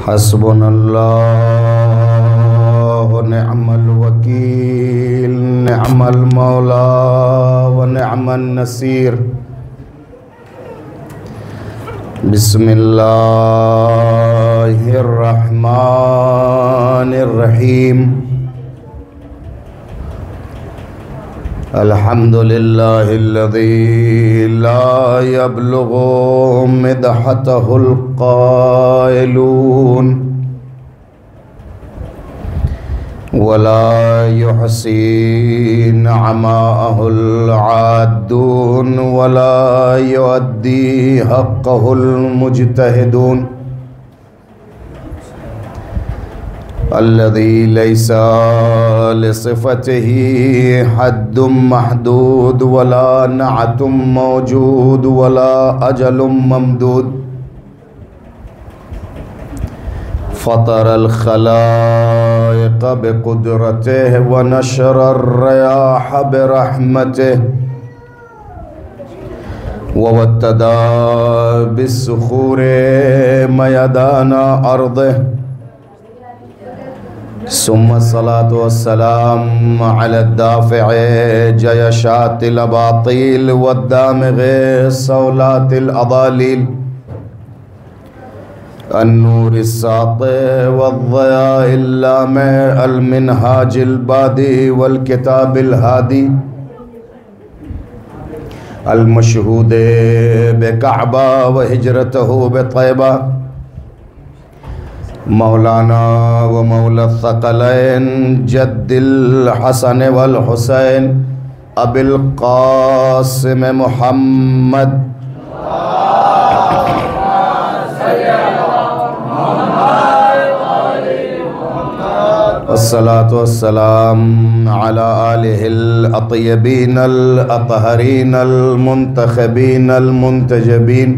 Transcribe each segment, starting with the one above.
हस्बुनल्लाहु निअमल वकील निअमल मौला व निअमन नसीर। बिस्मिल्लाहिर्रहमानिर्रहीम। अल्हम्दुलिल्लाहिल्लज़ी ला यब्लुगु मिदहतहुल क़ाइलून वला युहसी नअमाहुल आद्दून वला युअद्दी हक़्क़हुल मुज्तहिदून। अल्लज़ी लैसा लिसिफ़तिही हद्दुम महदूद वला नअतुम मौजूद वला अजलुम ममदूद। फ़तरल ख़लाइक़ बिक़ुद्रतिही व नशरर रियाह बिरहमतिही व वत्तदा बिस्सुख़ूरि मयदाना अर्दिही। सुम्मा सलातु वस्सलाम अला दाफ़ि'i जयशातिल अबातिल वद्दामिग़ि सौलातिल अदालिल अन्नूरिस साति वद्ज़ियाइल लामि अल मिनहाजिल बादी वल किताबिल हादी अल मशहूदे बिकअबा व हिजरतहु बितैबा मौलाना व मौला सक़लैन जद्दिल हसन वल हुसैन अबिल क़ासिम मुहम्मद वस्सलातु वस्सलाम अला आलिहिल अत्यबीनल अतहरीनल मुंतखबीनल मुंतजबीन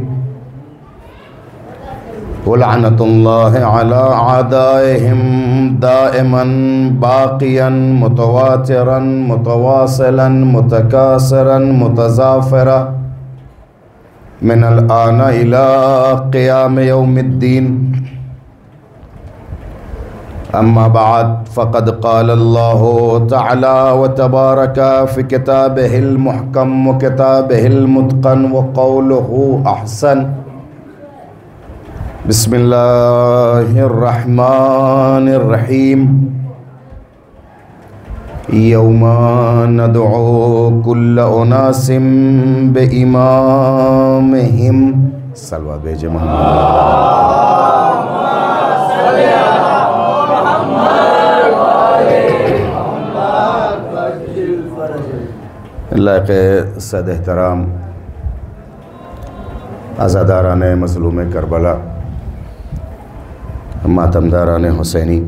वलअनतुल्लाहि अला आदाइहिम दाइमन बाक़ियन मुतवातिरन मुतवासिलन मुतकासिरन मुतज़ाफ़िरा मिनल आना इला क़ियाम यौमिद्दीन। अम्मा बाद फ़क़द क़ालल्लाहु तआला व तबारका फ़ी किताबिहिल मुहकम व किताबिहिल मुत्क़न व क़ौलुहु अहसन। बिस्मिल्लाहिर्रहमानिर्रहीम। यौमा नदउ कुल्ल उनासिम बिइमामिहिम। सल्वा भेजे लायक़े सद एहतराम आज़ादारान मज़लूम करबला मातमदारान हुसैनी,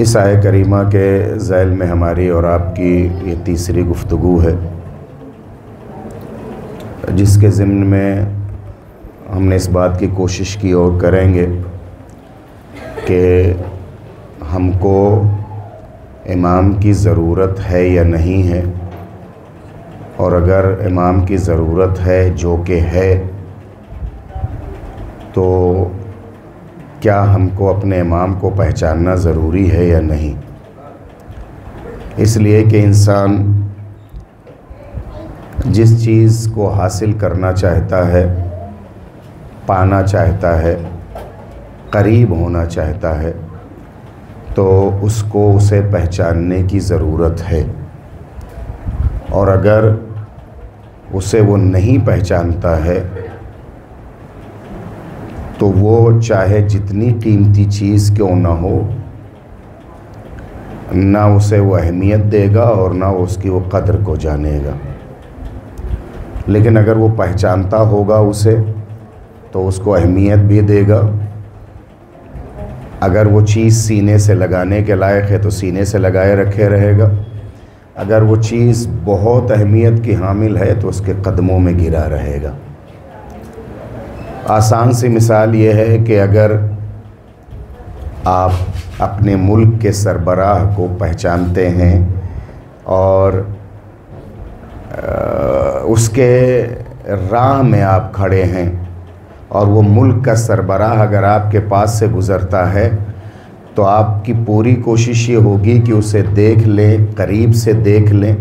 इस आय करीमा के ज़ैल में हमारी और आपकी ये तीसरी गुफ्तगू है, जिसके ज़िम्न में हमने इस बात की कोशिश की और करेंगे कि हमको इमाम की ज़रूरत है या नहीं है, और अगर इमाम की ज़रूरत है जो कि है तो क्या हमको अपने इमाम को पहचानना ज़रूरी है या नहीं। इसलिए कि इंसान जिस चीज़ को हासिल करना चाहता है, पाना चाहता है, करीब होना चाहता है, तो उसको उसे पहचानने की ज़रूरत है, और अगर उसे वो नहीं पहचानता है तो वो चाहे जितनी कीमती चीज़ क्यों ना हो, ना उसे वो अहमियत देगा और ना उसकी वो कदर को जानेगा। लेकिन अगर वो पहचानता होगा उसे तो उसको अहमियत भी देगा। अगर वो चीज़ सीने से लगाने के लायक है तो सीने से लगाए रखे रहेगा। अगर वो चीज़ बहुत अहमियत की हामिल है तो उसके कदमों में गिरा रहेगा। आसान सी मिसाल ये है कि अगर आप अपने मुल्क के सरबराह को पहचानते हैं और उसके राह में आप खड़े हैं और वो मुल्क का सरबराह अगर आपके पास से गुज़रता है तो आपकी पूरी कोशिश ये होगी कि उसे देख लें, करीब से देख लें,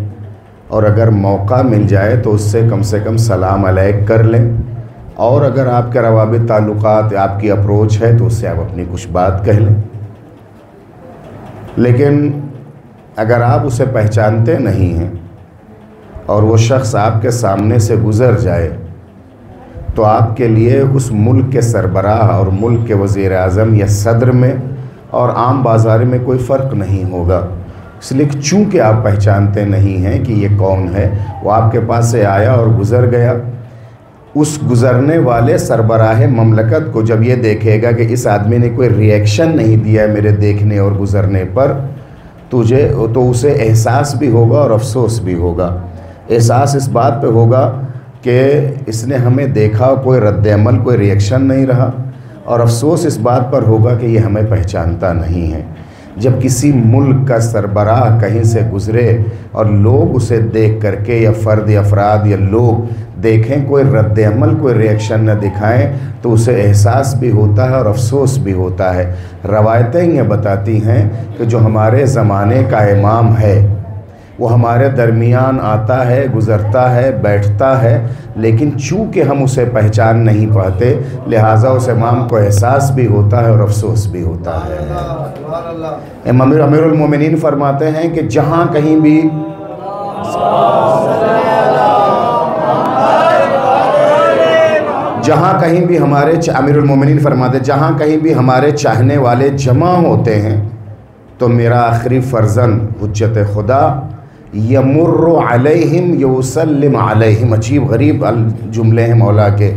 और अगर मौका मिल जाए तो उससे कम से कम सलाम अलैक कर लें, और अगर आपके रवाबित ताल्लुकात, आपकी अप्रोच है तो उससे आप अपनी कुछ बात कह लें। लेकिन अगर आप उसे पहचानते नहीं हैं और वो शख्स आपके सामने से गुज़र जाए तो आपके लिए उस मुल्क के सरबराह और मुल्क के वज़ीर आज़म या सदर में और आम बाज़ार में कोई फ़र्क नहीं होगा। इसलिए चूँकि आप पहचानते नहीं हैं कि ये कौन है, वो आपके पास से आया और गुज़र गया, उस गुज़रने वाले सरबराह ममलकत को जब ये देखेगा कि इस आदमी ने कोई रिएक्शन नहीं दिया है मेरे देखने और गुज़रने पर, तो उसे एहसास भी होगा और अफसोस भी होगा। एहसास इस बात पे होगा कि इसने हमें देखा, कोई रद्द-ए-अमल, कोई रिएक्शन नहीं रहा, और अफसोस इस बात पर होगा कि ये हमें पहचानता नहीं है। जब किसी मुल्क का सरबराह कहीं से गुज़रे और लोग उसे देख करके, या फ़र्द या अफराद या लोग देखें, कोई रद्द-ए-अमल, कोई रिएक्शन न दिखाएं, तो उसे एहसास भी होता है और अफसोस भी होता है। रवायतें ये बताती हैं कि जो हमारे ज़माने का इमाम है वो हमारे दरमियान आता है, गुज़रता है, बैठता है, लेकिन चूँकि हम उसे पहचान नहीं पाते, लिहाजा उस इमाम को एहसास भी होता है और अफसोस भी होता है। अमीरुल मोमिनीन फरमाते हैं कि जहाँ कहीं भी अमीरुल मोमिनीन फरमाते, जहाँ कहीं भी हमारे चाहने वाले जमा होते हैं तो मेरा आखिरी फ़र्ज़न हुज्जत खुदा यमुर्रु अलैहिम युसल्लिम अलैहिम, अजीब गरीब जुमले हैं मौला के,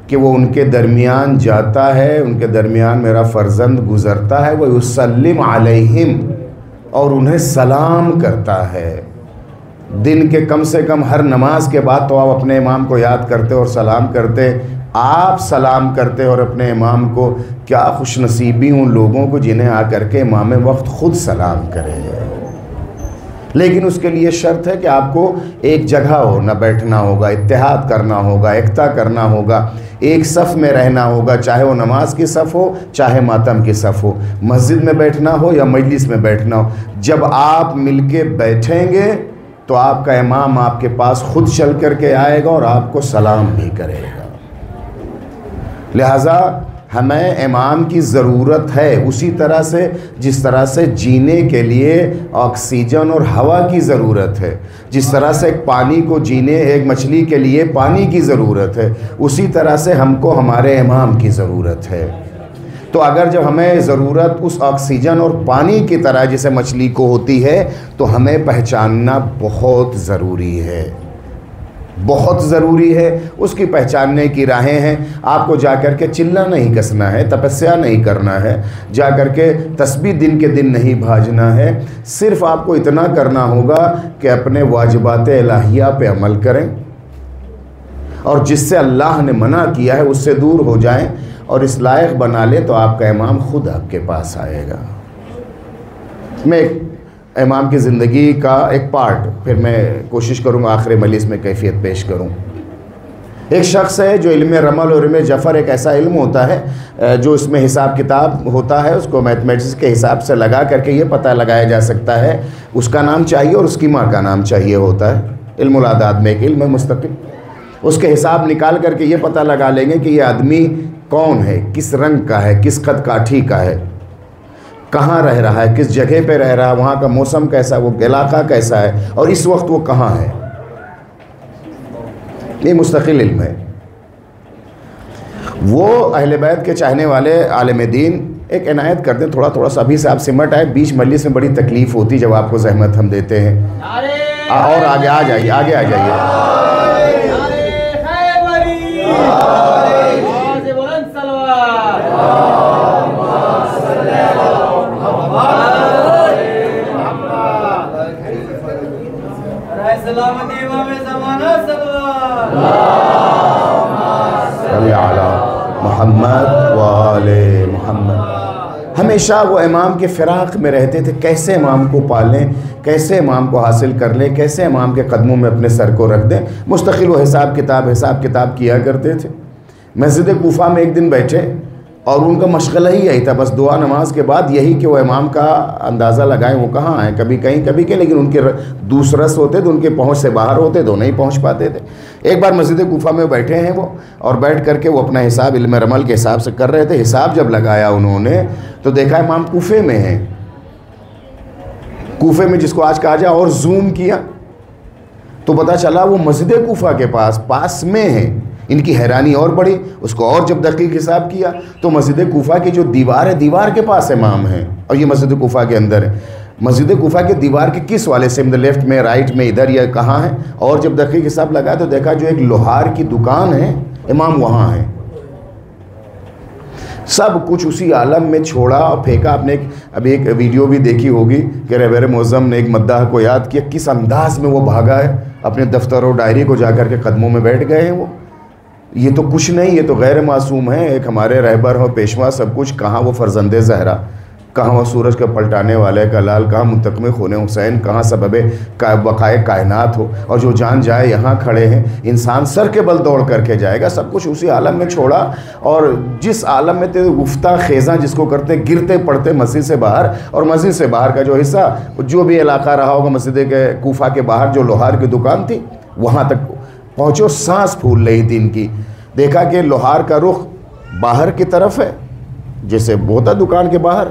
कि वो उनके दरमियान जाता है, उनके दरमियान मेरा फ़र्जंद गुज़रता है, वो युसल्लिम अलैहिम, और उन्हें सलाम करता है। दिन के कम से कम हर नमाज के बाद तो आप अपने इमाम को याद करते और सलाम करते, आप सलाम करते और अपने इमाम को। क्या खुशनसीबी उन लोगों को जिन्हें आकर के इमाम वक्त ख़ुद सलाम करें। लेकिन उसके लिए शर्त है कि आपको एक जगह हो ना बैठना होगा, इत्तेहाद करना होगा, एकता करना होगा, एक सफ़ में रहना होगा, चाहे वो नमाज की सफ़ हो, चाहे मातम की सफ़ हो, मस्जिद में बैठना हो या मजलिस में बैठना हो। जब आप मिलके बैठेंगे तो आपका इमाम आपके पास खुद चल कर के आएगा और आपको सलाम भी करेगा। लिहाजा हमें इमाम की ज़रूरत है, उसी तरह से जिस तरह से जीने के लिए ऑक्सीजन और हवा की ज़रूरत है, जिस तरह से पानी को जीने, एक मछली के लिए पानी की ज़रूरत है, उसी तरह से हमको हमारे इमाम की ज़रूरत है। तो अगर जब हमें ज़रूरत उस ऑक्सीजन और पानी की तरह जैसे मछली को होती है, तो हमें पहचानना बहुत ज़रूरी है, बहुत ज़रूरी है। उसकी पहचानने की राहें हैं। आपको जाकर के चिल्ला नहीं कसना है, तपस्या नहीं करना है, जाकर के तस्बीह दिन के दिन नहीं भाजना है। सिर्फ़ आपको इतना करना होगा कि अपने वाजिबात इलाहिया पे अमल करें और जिससे अल्लाह ने मना किया है उससे दूर हो जाएं और इस लायक बना ले, तो आपका इमाम खुद आपके पास आएगा। मैं इमाम की ज़िंदगी का एक पार्ट फिर मैं कोशिश करूँगा आखिरी मजलिस में कैफियत पेश करूँ। एक शख्स है जो इल्म रमल और इल्म जफ़र, एक ऐसा इल्म होता है जो इसमें हिसाब किताब होता है, उसको मैथमेटिक्स के हिसाब से लगा करके ये पता लगाया जा सकता है उसका नाम चाहिए और उसकी माँ का नाम चाहिए होता है। इल्मुल आदाद में एक इल्म है मुस्तकिल, उसके हिसाब निकाल करके ये पता लगा लेंगे कि ये आदमी कौन है, किस रंग का है, किस कद काठी का है, कहाँ रह रहा है, किस जगह पे रह रहा है, वहाँ का मौसम कैसा, वो इलाका कैसा है और इस वक्त वो कहाँ है। ये मुस्तकिल इल्म है। वो अहले बैत के चाहने वाले आलिम दीन एक इनायत कर दें, थोड़ा थोड़ा सा अभी से आप सिमट आए, बीच मजलिस में बड़ी तकलीफ़ होती जब आपको ज़हमत हम देते हैं। और आगे आ जाइए, आगे आ जाइए। मोहम्मद वाले मोहम्मद। हमेशा वो इमाम के फ़िराक़ में रहते थे, कैसे इमाम को पालें, कैसे इमाम को हासिल कर लें, कैसे इमाम के कदमों में अपने सर को रख दें। मुस्तकिल वो हिसाब किताब किया करते थे। मस्जिद कूफा में एक दिन बैठे और उनका मशगला ही यही था, बस दुआ नमाज के बाद यही कि वो इमाम का अंदाज़ा लगाएं वो कहाँ हैं, कभी कहीं कभी के, लेकिन उनके दूसरस होते तो उनके पहुँच से बाहर होते तो नहीं पहुँच पाते थे। एक बार मस्जिद कूफा में बैठे हैं वो, और बैठ करके वो अपना हिसाब इल्म रमल के हिसाब से कर रहे थे। हिसाब जब लगाया उन्होंने तो देखा इमाम कूफे में हैं, कूफे में जिसको आज कहा जाए, और जूम किया तो पता चला वो मस्जिद कूफा के पास में है। इनकी हैरानी और बढ़ी, उसको और जब दकीक हिसाब किया तो मस्जिद कूफा की जो दीवार है, दीवार के पास इमाम है और ये मस्जिद कूफा के अंदर है। मस्जिद कूफा के दीवार के किस वाले से, मतलब लेफ्ट में, राइट में, इधर या कहाँ है? और जब दकीक हिसाब लगाया तो देखा जो एक लोहार की दुकान है, इमाम वहाँ है। सब कुछ उसी आलम में छोड़ा और फेंका। आपने अभी एक वीडियो भी देखी होगी कि रहबर मुअज़्ज़म ने एक मद्दाह को याद किया, किस अंदाज में वो भागा है, अपने दफ्तर और डायरी को जाकर के कदमों में बैठ गए हैं वो। ये तो कुछ नहीं, ये तो गैर मासूम है, एक हमारे रहबर हो, पेशवा, सब कुछ। कहाँ वो फ़र्जंदे ज़हरा, कहाँ वो सूरज का पलटाने वाले का लाल, कहाँ मुंतक़िम खून हुसैन, कहाँ सबबे बक़ाए कायनात हो। और जो जान जाए यहाँ खड़े हैं, इंसान सर के बल दौड़ करके जाएगा। सब कुछ उसी आलम में छोड़ा, और जिस आलम में तेरे गुफ्ता खेज़ा जिसको करते, गिरते पड़ते मस्जिद से बाहर, और मस्जिद से बाहर का जो हिस्सा, जो भी इलाका रहा होगा मस्जिद के कूफा के बाहर जो लोहार की दुकान थी, वहाँ तक पहुँचो। सांस फूल रही थी इनकी। देखा कि लोहार का रुख बाहर की तरफ है, जैसे होता दुकान के बाहर,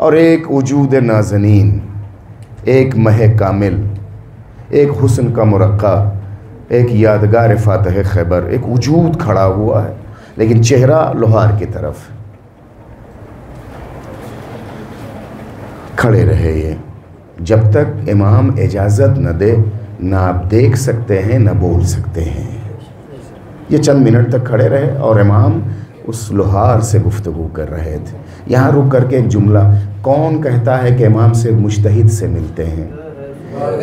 और एक वजूद नाज़नीन, एक मह कामिल, एक हुस्न का मुरक्का, एक यादगार फ़ातिह खैबर, एक वजूद खड़ा हुआ है, लेकिन चेहरा लोहार की तरफ। खड़े रहे ये जब तक इमाम इजाज़त न दे, ना आप देख सकते हैं ना बोल सकते हैं। ये चंद मिनट तक खड़े रहे और इमाम उस लोहार से गुफ्तगू कर रहे थे। यहाँ रुक करके एक जुमला, कौन कहता है कि इमाम से मुज्तहिद से मिलते हैं?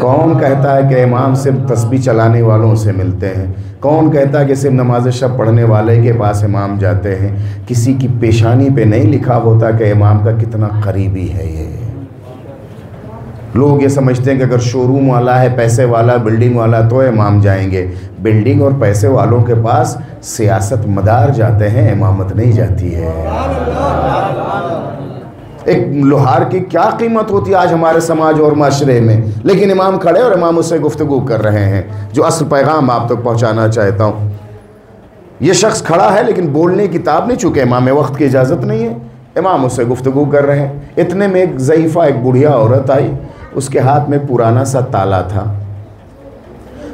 कौन कहता है कि इमाम से तस्बीह चलाने वालों से मिलते हैं? कौन कहता है कि सिर्फ नमाज शब पढ़ने वाले के पास इमाम जाते हैं? किसी की पेशानी पे नहीं लिखा होता कि इमाम का कितना करीबी है ये। लोग ये समझते हैं कि अगर शोरूम वाला है, पैसे वाला, बिल्डिंग वाला, तो इमाम जाएंगे। बिल्डिंग और पैसे वालों के पास सियासत मदार जाते हैं, इमामत नहीं जाती है। एक लोहार की क्या कीमत होती है आज हमारे समाज और माशरे में, लेकिन इमाम खड़े और इमाम उससे गुफ्तगू कर रहे हैं। जो असल पैगाम आप तक पहुंचाना चाहता हूँ, ये शख्स खड़ा है लेकिन बोलने की ताब नहीं, चूँकि इमाम वक्त की इजाज़त नहीं है, इमाम उससे गुफ्तगू कर रहे हैं। इतने में एक ज़ईफ़ा, एक बुढ़िया औरत आई, उसके हाथ में पुराना सा ताला था।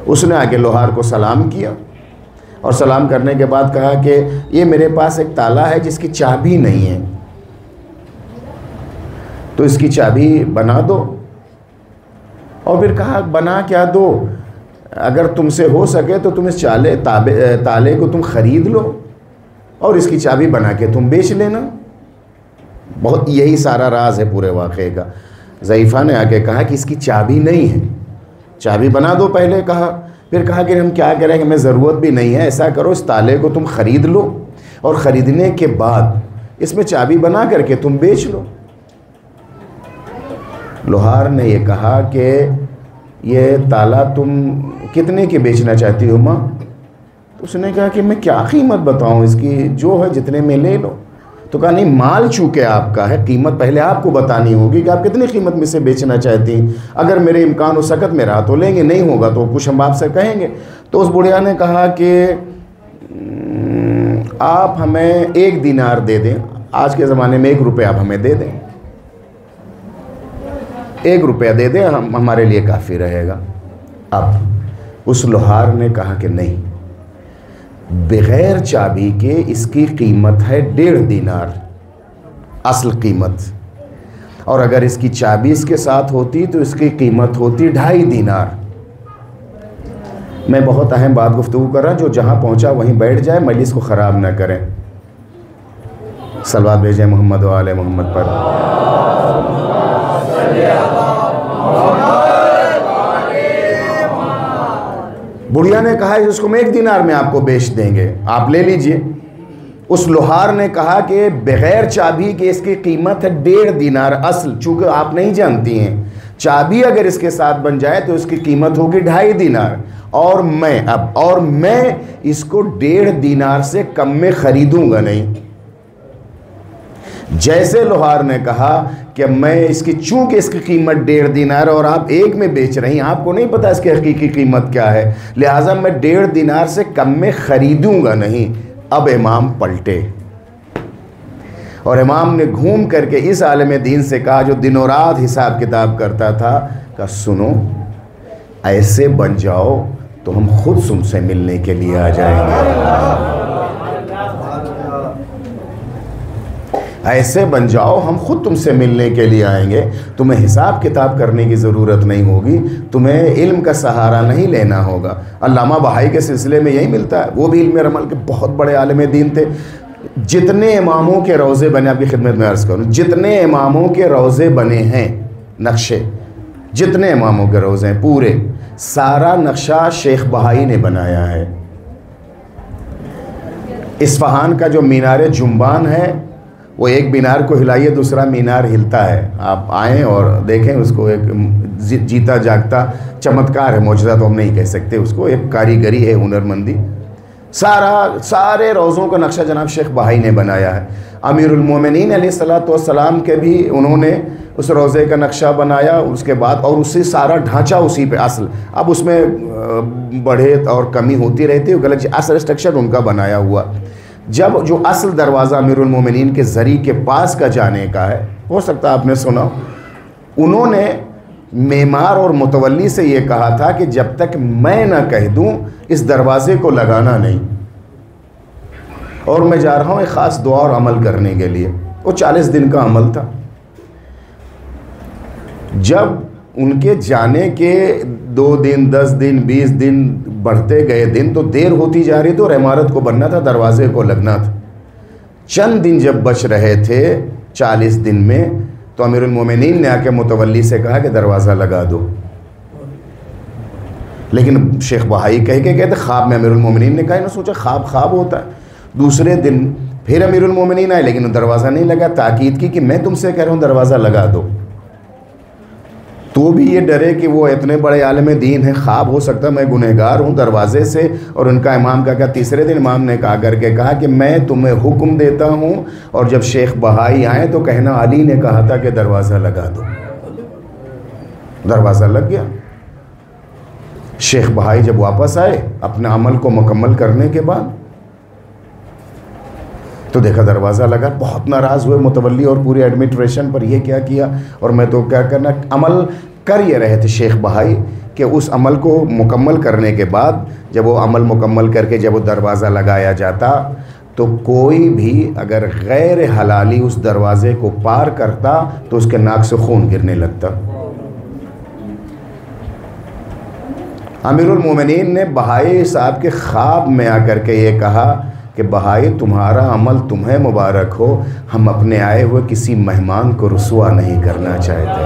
उसने आके लोहार को सलाम किया और सलाम करने के बाद कहा कि ये मेरे पास एक ताला है जिसकी चाबी नहीं है, तो इसकी चाबी बना दो। और फिर कहा बना क्या दो, अगर तुमसे हो सके तो तुम इस ताले को तुम ख़रीद लो और इसकी चाबी बना के तुम बेच लेना। बहुत यही सारा राज है पूरे वाक़े का। ज़ईफ़ा ने आके कहा कि इसकी चाबी नहीं है, चाबी बना दो पहले कहा। फिर कहा कि हम क्या करें कि हमें ज़रूरत भी नहीं है, ऐसा करो इस ताले को तुम ख़रीद लो और ख़रीदने के बाद इसमें चाबी बना करके तुम बेच लो। लोहार ने ये कहा कि ये ताला तुम कितने के बेचना चाहती हो माँ? तो उसने कहा कि मैं क्या कीमत बताऊँ इसकी, जो है जितने में ले लो। तो कहा नहीं, माल चूँकि आपका है, कीमत पहले आपको बतानी होगी कि आप कितनी कीमत में से बेचना चाहती हैं। अगर मेरे इम्कान और सकत में रहा तो लेंगे, नहीं होगा तो कुछ हम आपसे कहेंगे। तो उस बुढ़िया ने कहा कि आप हमें 1 दिनार दे दें, आज के ज़माने में 1 रुपया आप हमें दे दें, 1 रुपया दे दें, हम हमारे लिए काफ़ी रहेगा। अब उस लोहार ने कहा कि नहीं, बग़ैर चाबी के इसकी कीमत है 1.5 दिनार असल कीमत, और अगर इसकी चाबी इसके साथ होती तो इसकी कीमत होती 2.5 दिनार। मैं बहुत अहम बात गुफ्तगू कर रहा, जो जहाँ पहुँचा वहीं बैठ जाए, मजलिस को ख़राब ना करें। सलवात भेजें मोहम्मद व आले मोहम्मद पर। बुढ़िया ने कहा है उसको मैं 1 दिनार में आपको बेच देंगे, आप ले लीजिए। उस लोहार ने कहा कि बग़ैर चाबी के इसकी कीमत है 1.5 दिनार असल, चूँकि आप नहीं जानती हैं, चाबी अगर इसके साथ बन जाए तो इसकी कीमत होगी 2.5 दिनार। और मैं इसको 1.5 दिनार से कम में खरीदूंगा नहीं। जैसे लोहार ने कहा कि मैं इसकी, चूंकि इसकी कीमत 1.5 दिनार और आप एक में बेच रही हैं, आपको नहीं पता इसकी हकीकी कीमत क्या है, लिहाजा मैं 1.5 दिनार से कम में खरीदूंगा नहीं। अब इमाम पलटे और इमाम ने घूम करके इस आलिम दीन से कहा जो दिनों रात हिसाब किताब करता था, कहा सुनो, ऐसे बन जाओ तो हम खुद तुमसे मिलने के लिए आ जाएंगे। ऐसे बन जाओ हम खुद तुमसे मिलने के लिए आएंगे, तुम्हें हिसाब किताब करने की ज़रूरत नहीं होगी, तुम्हें इल्म का सहारा नहीं लेना होगा। अल्लामा बहाई के सिलसिले में यही मिलता है, वो भी इल्म रमल के बहुत बड़े आलिम दीन थे। जितने इमामों के रोज़े बने, आपकी खिदमत में अर्ज़ करूँ, जितने इमामों के रोज़े बने हैं नक्शे, जितने इमामों के रोज़े हैं पूरे, सारा नक्शा शेख बहाई ने बनाया है। इस्फहान का जो मीनार जुम्बान है, वो एक मीनार को हिलाइए दूसरा मीनार हिलता है, आप आएँ और देखें उसको। एक जीता जागता चमत्कार है, मौजज़ा तो हम नहीं कह सकते उसको, एक कारीगरी है, हुनरमंदी। सारे रोज़ों का नक्शा जनाब शेख बहाई ने बनाया है। अमीरुल मोमिनीन अलैहिस्सलाम के भी उन्होंने उस रोज़े का नक्शा बनाया, उसके बाद और उससे सारा ढांचा उसी पे असल, अब उसमें बढ़े और कमी होती रहती है, गलत असल स्ट्रक्चर उनका बनाया हुआ। जब जो असल दरवाज़ा अमीरुल मोमिनीन के ज़री के पास का जाने का है, हो सकता है आपने सुना, उन्होंने मेमार और मुतवल्ली से ये कहा था कि जब तक मैं ना कह दूं इस दरवाज़े को लगाना नहीं, और मैं जा रहा हूँ एक ख़ास दुआ और अमल करने के लिए। वो 40 दिन का अमल था। जब उनके जाने के 2 दिन, 10 दिन, 20 दिन बढ़ते गए दिन, तो देर होती जा रही थी और इमारत को बनना था, दरवाजे को लगना था। चंद दिन जब बच रहे थे 40 दिन में, तो अमीरुल मोमिनीन ने आके मुतवल्ली से कहा कि दरवाज़ा लगा दो। लेकिन शेख बहाई कह के कहते ख्वाब में अमीरुल मोमिनीन ने कहा, ना सोचा ख्वाब होता है। दूसरे दिन फिर अमीरुल मोमिनीन आए, लेकिन दरवाज़ा नहीं लगा। ताकीद की कि मैं तुमसे कह रहा हूँ दरवाज़ा लगा दो, तो भी ये डरे कि वो इतने बड़े आलिम दीन हैं, ख्वाब हो सकता है मैं गुनहगार हूँ दरवाज़े से। और उनका इमाम का क्या, तीसरे दिन इमाम ने कहा करके कहा कि मैं तुम्हें हुक्म देता हूँ, और जब शेख बहाई आए तो कहना अली ने कहा था कि दरवाज़ा लगा दो। दरवाज़ा लग गया। शेख बहाई जब वापस आए अपने अमल को मुकम्मल करने के बाद, तो देखा दरवाज़ा लगा। बहुत नाराज़ हुए मुतवल्ली और पूरी एडमिनिस्ट्रेशन पर, ये क्या किया, और मैं तो क्या करना। अमल कर ये रहे थे शेख बहाई कि उस अमल को मुकम्मल करने के बाद, जब वो अमल मुकम्मल करके जब वो दरवाज़ा लगाया जाता, तो कोई भी अगर गैर हलाली उस दरवाज़े को पार करता तो उसके नाक से खून गिरने लगता। अमीरुल मोमिनीन ने बहाई साहब के ख्वाब में आकर के ये कहा कि बहाई तुम्हारा अमल तुम्हें मुबारक हो, हम अपने आए हुए किसी मेहमान को रुसवा नहीं करना चाहते।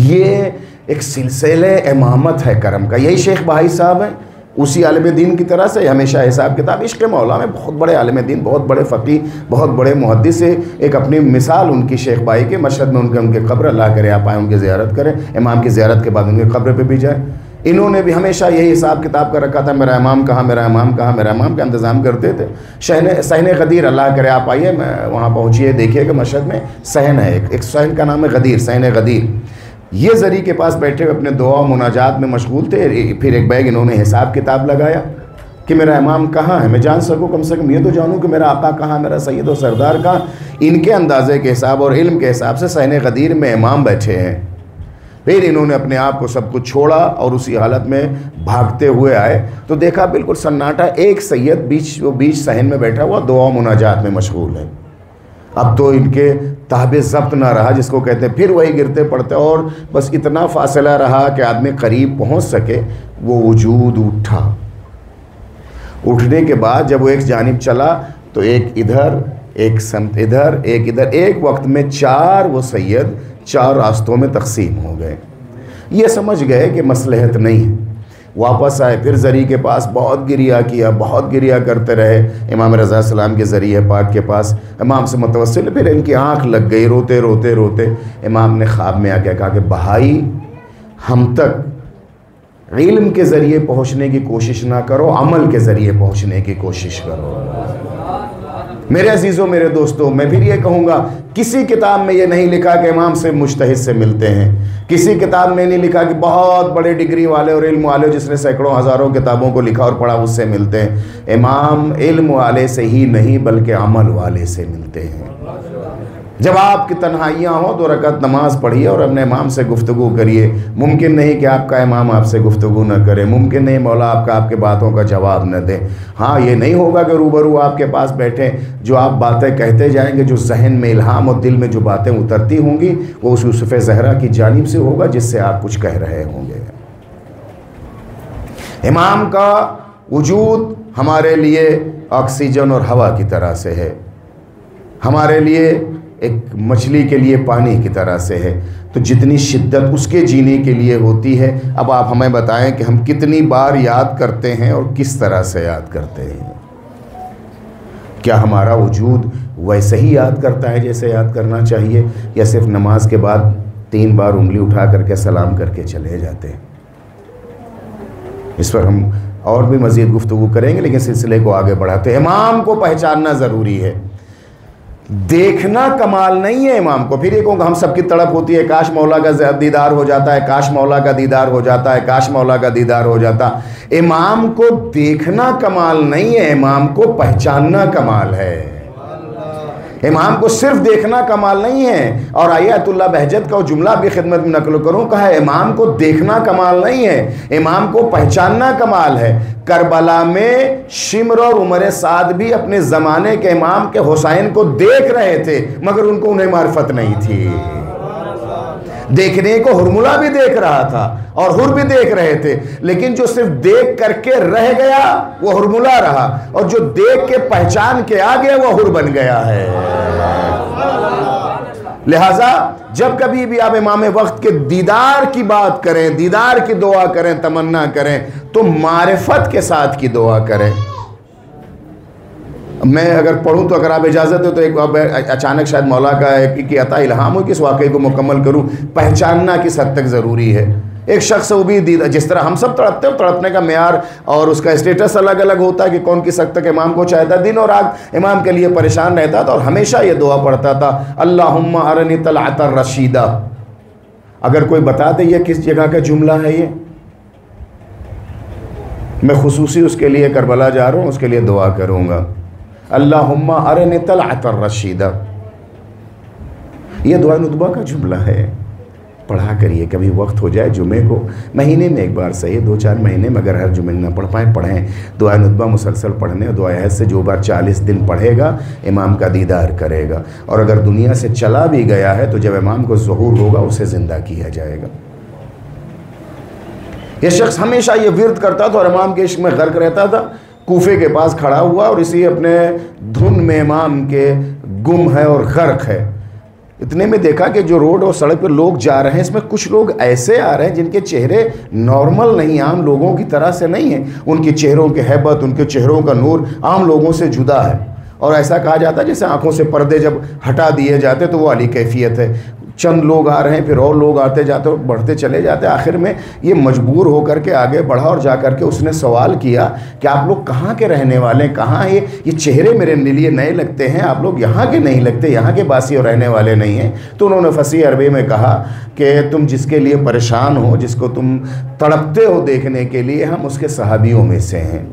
ये एक सिलसिले इमामत है करम का। यही शेख बहाई साहब हैं, उसी आलिम दीन की तरह से हमेशा हिसाब किताब, इश्क़ मौला में बहुत बड़े आलिम दीन, बहुत बड़े फ़क़ीह, बहुत बड़े मुहद्दिस से। एक अपनी मिसाल उनकी शेख बहाई के मशहद में उनके कब्र, अल्लाह करे आप आए उनकी ज़ियारत करें, इमाम की ज़ियारत के बाद उनके कब्र पे भी जाए। इन्होंने भी हमेशा यही हिसाब किताब कर रखा था, मेरा इमाम कहाँ, मेरा इमाम कहाँ, मेरा इमाम का इंतज़ाम करते थे। सहन गदीर, अल्लाह करे आप आइए, मैं वहाँ पहुँचिए, देखिएगा मशहद में सहन है, एक सहन का नाम है गदीर, सहन गदीर। ये ज़री के पास बैठे हुए अपने दुआ मुनाजात में मशगूल थे। फिर एक बैग इन्होंने हिसाब किताब लगाया कि मेरा इमाम कहाँ है, मैं जान सकूँ, कम से कम ये तो जानूँ कि मेरा आका कहाँ, मेरा सैयद और सरदार कहाँ। इनके अंदाज़े के हिसाब और इल्म के हिसाब से सहन गदीर में इमाम बैठे हैं। फिर इन्होंने अपने आप को सब कुछ छोड़ा और उसी हालत में भागते हुए आए, तो देखा बिल्कुल सन्नाटा, एक सैयद बीच सहन में बैठा हुआ दुआ मुनाजात में मशगूल है। अब तो इनके ताबे ज़ब्त ना रहा, जिसको कहते हैं, फिर वही गिरते पड़ते, और बस इतना फासला रहा कि आदमी करीब पहुंच सके। वो वजूद उठा। उठने के बाद जब वो एक जानिब चला तो एक इधर, एक समत इधर, एक इधर, एक वक्त में 4 वो सैयद 4 रास्तों में तकसीम हो गए। ये समझ गए कि मसलहत नहीं है। वापस आए, फिर ज़री के पास बहुत गिरिया किया, बहुत गिरिया करते रहे। इमाम रज़ा सलाम के ज़रिए पाक के पास इमाम से मुतवस्सिल, फिर इनकी आँख लग गई, रोते रोते रोते इमाम ने ख्वाब में आके कहा कि बहाई हम तक इल्म के ज़रिए पहुँचने की कोशिश ना करो, अमल के ज़रिए पहुँचने की कोशिश करो। मेरे अजीज़ों, मेरे दोस्तों, मैं फिर ये कहूँगा, किसी किताब में ये नहीं लिखा कि इमाम से मुज्तहिद से मिलते हैं। किसी किताब में नहीं लिखा कि बहुत बड़े डिग्री वाले और इल्म वाले जिसने सैकड़ों हज़ारों किताबों को लिखा और पढ़ा उससे मिलते हैं। इमाम इल्म वाले से ही नहीं बल्कि अमल वाले से मिलते हैं। जब आपकी तन्हाइयाँ हो तो रकात नमाज पढ़िए और अपने इमाम से गुफ्तगू करिए। मुमकिन नहीं कि आपका इमाम आपसे गुफ्तगू न करे, मुमकिन नहीं मौला आपके बातों का जवाब न दे। हाँ, ये नहीं होगा कि रूबरू आपके पास बैठे, जो आप बातें कहते जाएंगे, जो जहन में इल्हाम और दिल में जो बातें उतरती होंगी वो उस यूसुफ़ ज़हरा की जानिब से होगा जिससे आप कुछ कह रहे होंगे। इमाम का वजूद हमारे लिए ऑक्सीजन और हवा की तरह से है, हमारे लिए एक मछली के लिए पानी की तरह से है। तो जितनी शिद्दत उसके जीने के लिए होती है, अब आप हमें बताएं कि हम कितनी बार याद करते हैं और किस तरह से याद करते हैं। क्या हमारा वजूद वैसे ही याद करता है जैसे याद करना चाहिए, या सिर्फ नमाज के बाद 3 बार उंगली उठा करके सलाम करके चले जाते हैं? इस पर हम और भी मज़ीद गुफ्तगू करेंगे, लेकिन सिलसिले को आगे बढ़ाते हैं। इमाम को पहचानना ज़रूरी है, देखना कमाल नहीं है इमाम को। फिर ये कहूँगा, हम सबकी तड़प होती है काश मौला का दीदार हो जाता है, काश मौला का दीदार हो जाता है, काश मौला का दीदार हो जाता। इमाम को देखना कमाल नहीं है, इमाम को पहचानना कमाल है। इमाम को सिर्फ देखना कमाल नहीं है। और आयतुल्लाह बहजत का जुमला भी खिदमत में नकल करूँ, कहा इमाम को देखना कमाल नहीं है, इमाम को पहचानना कमाल है। करबला में शिम्र और उमर साद भी अपने ज़माने के इमाम के हुसैन को देख रहे थे, मगर उनको उन्हें मार्फत नहीं थी। देखने को हुरमुला भी देख रहा था और हुर भी देख रहे थे, लेकिन जो सिर्फ देख करके रह गया वो हुरमुला रहा, और जो देख के पहचान के आ गया वो हुर बन गया है। लिहाजा जब कभी भी आप इमाम वक्त के दीदार की बात करें, दीदार की दुआ करें, तमन्ना करें, तो मारिफत के साथ की दुआ करें। मैं अगर पढ़ूं तो अगर आप इजाज़त हो तो एक अचानक शायद मौला का की अता इल्हाम हो कि इस वाक़े को मुकम्मल करूं। पहचानना किस हद तक ज़रूरी है। एक शख्स वो भी जिस तरह हम सब तड़पते हैं, तड़पने का मेयार और उसका स्टेटस अलग अलग होता है कि कौन किस हद तक इमाम को चाहता, दिन और रात इमाम के लिए परेशान रहता था और हमेशा ये दुआ पढ़ता था, अल्लाहुम्मा अरनी तलअतर रशीदा। अगर कोई बता दे ये किस जगह का जुमला है, ये मैं खुसूसी उसके लिए करबला जा रहा हूँ, उसके लिए दुआ करूँगा, अल्लाहुम्मा अरनी तलअतर रशीदा। ये दुआ नुतबा का जुमला है, पढ़ा करिए। कभी वक्त हो जाए जुमे को, महीने में एक बार सही, 2-4 महीने में अगर हर जुमे ना पढ़ पाएँ, पढ़ें। दुआ नुतबा मुसलसल पढ़ने, दुआ हज से जो बार 40 दिन पढ़ेगा इमाम का दीदार करेगा। और अगर दुनिया से चला भी गया है तो जब इमाम को ज़हूर होगा उसे ज़िंदा किया जाएगा। यह शख्स हमेशा ये विर्द करता था और इमाम के इश्क में गर्क रहता था। कूफे के पास खड़ा हुआ और इसी अपने धुन में इमाम के गुम है और गर्क है। इतने में देखा कि जो रोड और सड़क पर लोग जा रहे हैं, इसमें कुछ लोग ऐसे आ रहे हैं जिनके चेहरे नॉर्मल नहीं, आम लोगों की तरह से नहीं हैं। उनके चेहरों की हैबत, उनके चेहरों का नूर आम लोगों से जुदा है। और ऐसा कहा जाता है जैसे आंखों से पर्दे जब हटा दिए जाते तो वो वाली कैफियत है। चंद लोग आ रहे हैं, फिर और लोग आते जाते और बढ़ते चले जाते। आखिर में ये मजबूर होकर के आगे बढ़ा और जा कर के उसने सवाल किया कि आप लोग कहाँ के रहने वाले हैं, कहाँ है ये चेहरे मेरे लिए नए लगते हैं, आप लोग यहाँ के नहीं लगते, यहाँ के बासी और रहने वाले नहीं हैं। तो उन्होंने फसी अरबी में कहा कि तुम जिसके लिए परेशान हो, जिसको तुम तड़पते हो देखने के लिए, हम उसके सहाबियों में से हैं।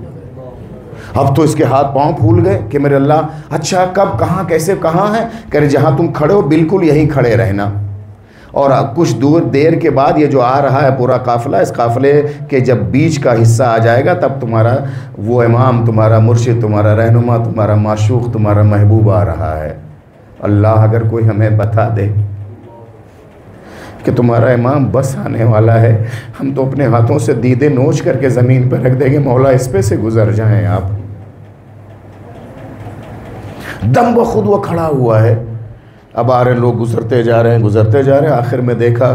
अब तो इसके हाथ पांव फूल गए कि मेरे अल्लाह, अच्छा कब, कहाँ, कैसे, कहाँ है? कह रहे जहाँ तुम खड़े हो बिल्कुल यहीं खड़े रहना। और कुछ दूर देर के बाद ये जो आ रहा है पूरा काफ़िला, इस काफ़िले के जब बीच का हिस्सा आ जाएगा तब तुम्हारा वो इमाम, तुम्हारा मुर्शिद, तुम्हारा रहनुमा, तुम्हारा माशूक़, तुम्हारा महबूब आ रहा है। अल्लाह अगर कोई हमें बता दे कि तुम्हारा इमाम बस आने वाला है, हम तो अपने हाथों से दीदे नोच करके ज़मीन पर रख देंगे, मौला इस पे से गुज़र जाएं आप। दम ब खुद वो खड़ा हुआ है। अब आ रहे लोग, गुजरते जा रहे हैं, गुजरते जा रहे हैं। आखिर में देखा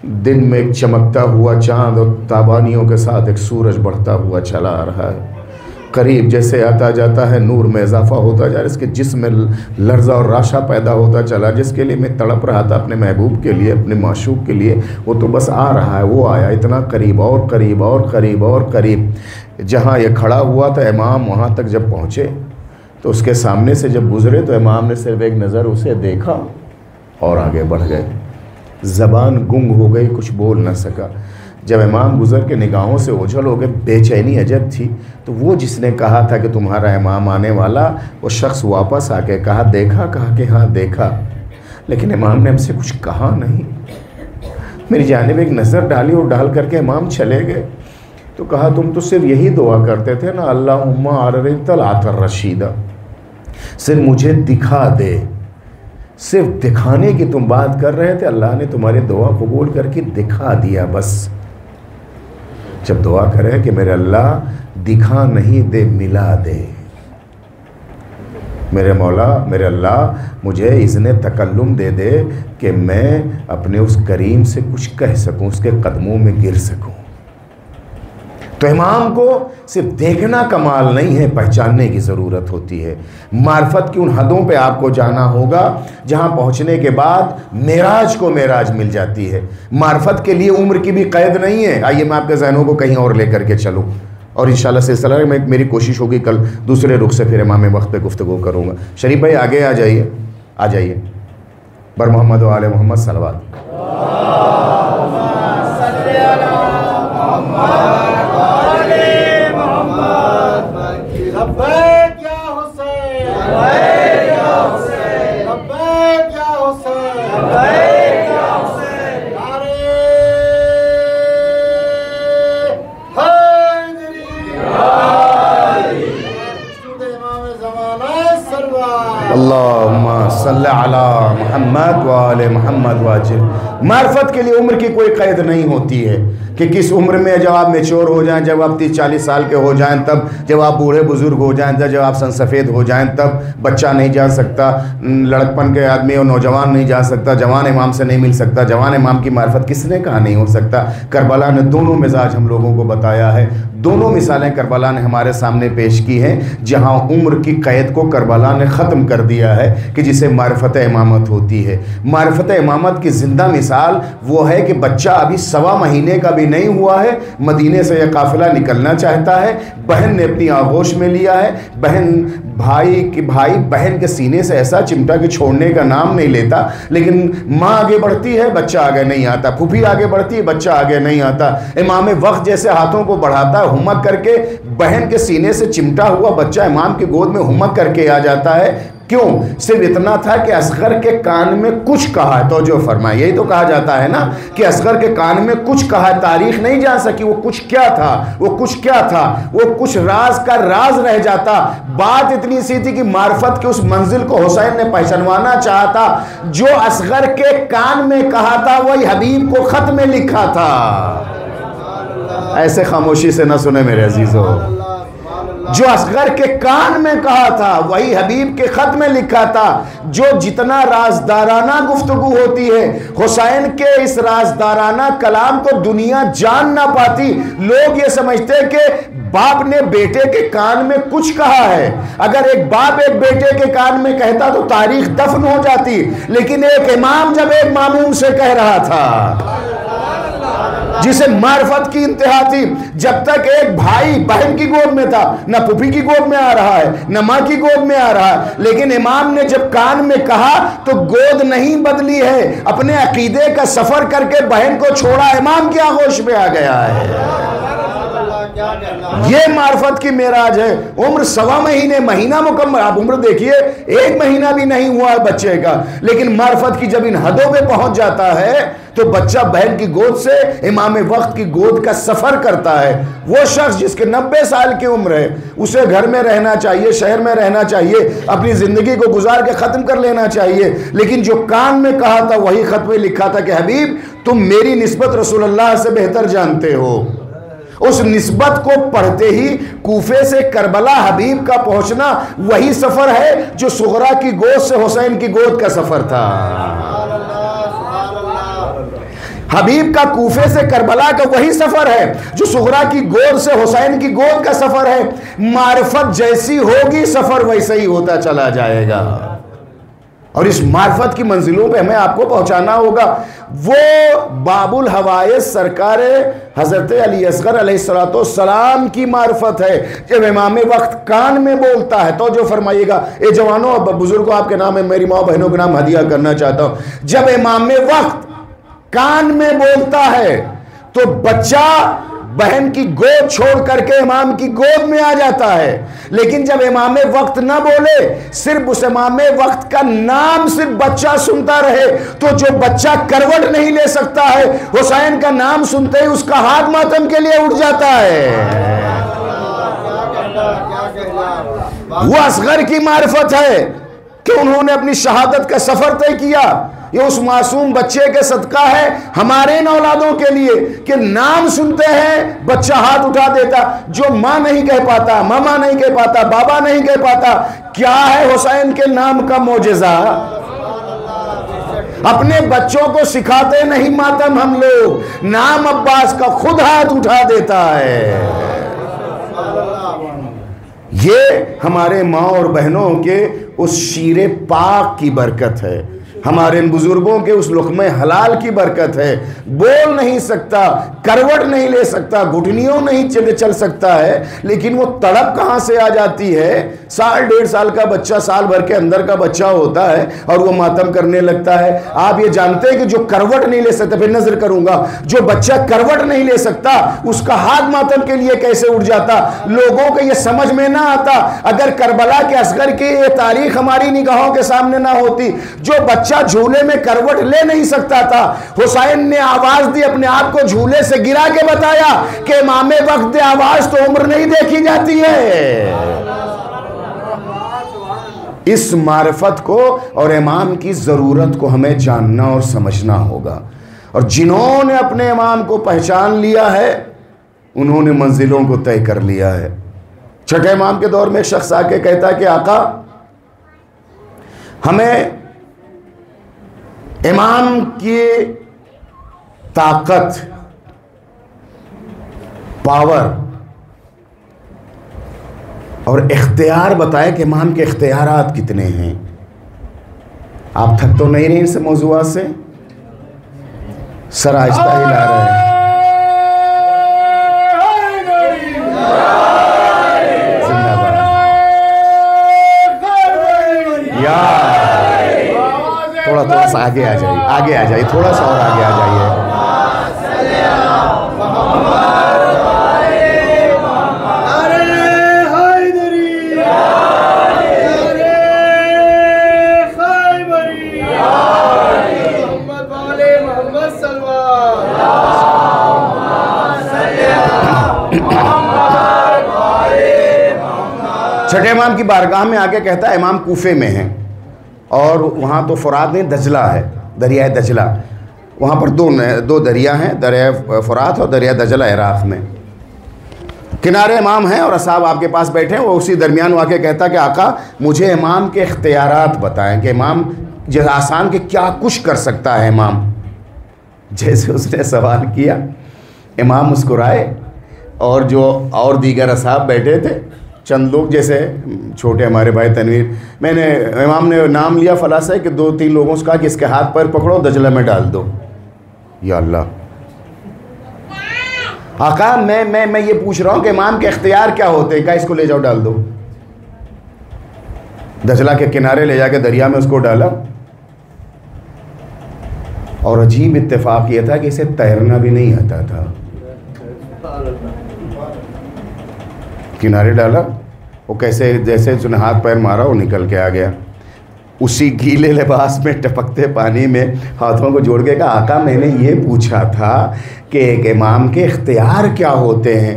दिन में एक चमकता हुआ चाँद और ताबानियों के साथ एक सूरज बढ़ता हुआ चला आ रहा है। करीब जैसे आता जाता है, नूर में इजाफा होता जा रहा है, इसके जिस्म में लर्जा और राशा पैदा होता चला। जिसके लिए मैं तड़प रहा था अपने महबूब के लिए, अपने माशूक के लिए, वो तो बस आ रहा है, वो आया इतना करीब और करीब और करीब और करीब। जहाँ ये खड़ा हुआ था इमाम, वहाँ तक जब पहुँचे तो उसके सामने से जब गुज़रे तो इमाम ने सिर्फ एक नज़र उसे देखा और आगे बढ़ गए। ज़बान गुंग हो गई, कुछ बोल ना सका। जब इमाम गुज़र के निगाहों से ओझल हो गए, बेचैनी अजब थी। तो वो जिसने कहा था कि तुम्हारा इमाम आने वाला, वो शख्स वापस आके कहा देखा, कहा कि हाँ देखा, लेकिन इमाम ने हमसे कुछ कहा नहीं। मेरी जानिब एक नज़र डाली और डाल करके इमाम चले गए। तो कहा तुम तो सिर्फ यही दुआ करते थे ना, अल्लाहुम्मा अरितल आतर रशीदा, सिर्फ मुझे दिखा दे, सिर्फ दिखाने की तुम बात कर रहे थे, अल्लाह ने तुम्हारी दुआ कबूल करके दिखा दिया। बस जब दुआ करें कि मेरे अल्लाह दिखा नहीं दे, मिला दे, मेरे मौला मेरे अल्लाह मुझे इज़्ने तकल्लुम दे दे कि मैं अपने उस करीम से कुछ कह सकूं, उसके कदमों में गिर सकूं। तो इमाम को सिर्फ देखना कमाल नहीं है, पहचानने की ज़रूरत होती है। मार्फत की उन हदों पे आपको जाना होगा जहाँ पहुँचने के बाद मेराज को मेराज मिल जाती है। मार्फत के लिए उम्र की भी कैद नहीं है। आइए मैं आपके जहनों को कहीं और लेकर के चलूँ, और इंशाल्लाह सिलसिला में मेरी कोशिश होगी कल दूसरे रुख से फिर इमाम वक्त पे गुफ्तगू करूँगा। शरीफ भाई आगे आ जाइए, आ जाइए। बर मोहम्मद व आले मोहम्मद सलवात। अल्लाहुम्मा सल्ली अला मुहम्मद व आले मुहम्मद वाजिल। मार्फत के लिए उम्र की कोई कैद नहीं होती है कि किस उम्र में जब आप मैच्योर हो जाएं, जब आप 30-40 साल के हो जाएं, तब जब आप बूढ़े बुजुर्ग हो जाएं, जब आप सनसफ़ेद हो जाएं, तब बच्चा नहीं जा सकता, लड़कपन के आदमी और नौजवान नहीं जा सकता, जवान इमाम से नहीं मिल सकता। जवान इमाम की मार्फत किसने कहा नहीं हो सकता? करबला ने दोनों मिजाज हम लोगों को बताया है, दोनों मिसालें करबला ने हमारे सामने पेश की हैं, जहाँ उम्र की कैद को करबला ने ख़त्म कर दिया है कि जिसे मार्फत इमामत होती है। मार्फत इमामत की ज़िंदा मिसाल वो है कि बच्चा अभी 1.25 महीने का भी नहीं हुआ है, मदीने से यह काफ़िला निकलना चाहता है, बहन ने अपनी आगोश में लिया है, बहन भाई बहन के सीने से ऐसा चिमटा कि छोड़ने का नाम नहीं लेता, लेकिन माँ आगे बढ़ती है, बच्चा आगे नहीं आता, फूफी आगे बढ़ती है, बच्चा आगे नहीं आता। इमाम वक्त जैसे हाथों को बढ़ाता है, हुमक करके बहन के सीने से चिमटा हुआ बच्चा इमाम की गोद में हुमक करके आ जाता है। क्यों? सिर्फ इतना था कि असगर के कान में कुछ कहा है, तो जो फरमाए, यही तो कहा जाता है ना कि असगर के कान में कुछ कहा है, तारीख नहीं जान सकी वो कुछ क्या था, वो कुछ क्या था, वो कुछ राज का राज रह जाता। बात इतनी सी थी कि मार्फत के उस मंजिल को हुसैन ने पहचानवाना चाहा था, जो असगर के कान में कहा था वही हबीब को खत में लिखा था। ऐसे खामोशी से न सुने मेरे अजीजों, जो असगर के कान में कहा था वही हबीब के खत में लिखा था। जो जितना राजदाराना गुफ्तगू होती है, हुसैन के इस राजदाराना कलाम को दुनिया जान ना पाती। लोग ये समझते कि बाप ने बेटे के कान में कुछ कहा है। अगर एक बाप एक बेटे के कान में कहता तो तारीख दफन हो जाती, लेकिन एक इमाम जब एक मामूम से कह रहा था, जिसे मार्फत की इंतहा थी, जब तक एक भाई बहन की गोद में था, न पुफी की गोद में आ रहा है, न माँ की गोद में आ रहा है, लेकिन इमाम ने जब कान में कहा तो गोद नहीं बदली है, अपने अकीदे का सफर करके बहन को छोड़ा, इमाम की आगोश में आ गया है। ये मार्फत की मेराज है। उम्र 1.25 महीने, महीना मुकम्मल, आप उम्र देखिए 1 महीना भी नहीं हुआ है बच्चे का, लेकिन मार्फत की जब इन हदों पे पहुंच जाता है तो बच्चा बहन की गोद से इमाम वक्त की गोद का सफर करता है। वो शख्स जिसके 90 साल की उम्र है, उसे घर में रहना चाहिए, शहर में रहना चाहिए, अपनी जिंदगी को गुजार के खत्म कर लेना चाहिए, लेकिन जो कान में कहा था वही खत में लिखा था कि हबीब तुम मेरी निस्बत रसूलुल्लाह से बेहतर जानते हो। उस निस्बत को पढ़ते ही कूफे से करबला हबीब का पहुंचना वही सफर है जो सुगरा की गोद से हुसैन की गोद का सफर था। हबीब का कूफे से करबला का वही सफर है जो सुगरा की गोद से हुसैन की गोद का सफर है। मारिफत जैसी होगी सफर वैसे ही होता चला जाएगा, और इस मारिफत की मंजिलों पे हमें आपको पहुंचाना होगा। वो बाबुल हवाए सरकार हजरत अली असगर अलैहिस्सलाम की मारिफत है। जब इमाम वक्त कान में बोलता है तो जो फरमाइएगा, ए जवानों बुजुर्गों आपके नाम है, मेरी माँ बहनों के नाम हदिया करना चाहता हूं। जब इमाम वक्त कान में बोलता है तो बच्चा बहन की गोद छोड़ करके इमाम की गोद में आ जाता है। लेकिन जब इमाम वक्त ना बोले, सिर्फ उस इमाम वक्त का नाम सिर्फ बच्चा सुनता रहे, तो जो बच्चा करवट नहीं ले सकता है, हुसैन का नाम सुनते ही उसका हाथ मातम के लिए उठ जाता है। वो असगर की मारिफत है कि उन्होंने अपनी शहादत का सफर तय किया। ये उस मासूम बच्चे के सदका है हमारे इन औलादों के लिए कि नाम सुनते हैं बच्चा हाथ उठा देता। जो माँ नहीं कह पाता, मामा नहीं कह पाता, बाबा नहीं कह पाता, क्या है हुसैन के नाम का मोजेजा। अपने बच्चों को सिखाते नहीं मातम हम लोग, नाम अब्बास का खुद हाथ उठा देता है। ये हमारे माँ और बहनों के उस शीरे पाक की बरकत है, हमारे इन बुजुर्गों के उस लुक़्मे हलाल की बरकत है। बोल नहीं सकता, करवट नहीं ले सकता, घुटनियों नहीं चल सकता है, लेकिन वो तड़प कहाँ से आ जाती है। साल डेढ़ साल का बच्चा, साल भर के अंदर का बच्चा होता है और वो मातम करने लगता है। आप ये जानते हैं कि जो करवट नहीं ले सकता, फिर नजर करूंगा, जो बच्चा करवट नहीं ले सकता उसका हाथ मातम के लिए कैसे उठ जाता। लोगों को ये समझ में ना आता। अगर करबला के असगर की ये तारीख हमारी निगाहों के सामने ना होती, जो बच्चा झूले में करवट ले नहीं सकता था, हुसैन ने आवाज दी, अपने आप को झूले से गिरा के बताया कि इमाम वक्त आवाज तो उम्र नहीं देखी जाती है। इस मारिफत को और इमाम की जरूरत को हमें जानना और समझना होगा। और जिन्होंने अपने इमाम को पहचान लिया है उन्होंने मंजिलों को तय कर लिया है। छठे इमाम के दौर में एक शख्स आके कहता है कि आका, हमें इमाम की ताकत, पावर और इख्तियार बताए कि इमाम के इख्तियारात कितने हैं। आप थक तो नहीं रहे इस मौजूआत से? सर आहिस्ता हिला रहे हैं। थोड़ा सा आगे आ जाइए, आगे आ जाइए, थोड़ा सा और आगे आ जाइए। छठे इमाम की बारगाह में आके कहता है, इमाम कूफे में हैं और वहाँ तो फुरात नहीं, दजला है, दरियाए दजला। वहाँ पर दो दरिया हैं, दरिया फुरात और दरिया दजला इराक़ में। किनारे इमाम हैं और असहाब आपके पास बैठे हैं। वो उसी दरमियान आके कहता कि आका, मुझे इमाम के इख्तियारात बताएं कि इमाम जैसे आसान के क्या कुछ कर सकता है इमाम। जैसे उसने सवाल किया, इमाम मुस्कुराए और जो और दीगर असहाब बैठे थे, चंद लोग जैसे छोटे हमारे भाई तनवीर, मैंने इमाम ने नाम लिया फला से कि 2-3 लोगों से कहा कि इसके हाथ पैर पकड़ो, दजला में डाल दो। या अल्लाह, आका मैं ये पूछ रहा हूँ कि इमाम के इख्तियार क्या होते हैं? क्या इसको ले जाओ डाल दो। दजला के किनारे ले जाके दरिया में उसको डाला और अजीब इत्तेफाक ये था कि इसे तैरना भी नहीं आता था। किनारे डाला, वो कैसे जैसे उसने हाथ पैर मारा वो निकल के आ गया। उसी गीले लिबास में टपकते पानी में हाथों को जोड़ के कहा, आका मैंने ये पूछा था कि एक इमाम के इख्तियार क्या होते हैं।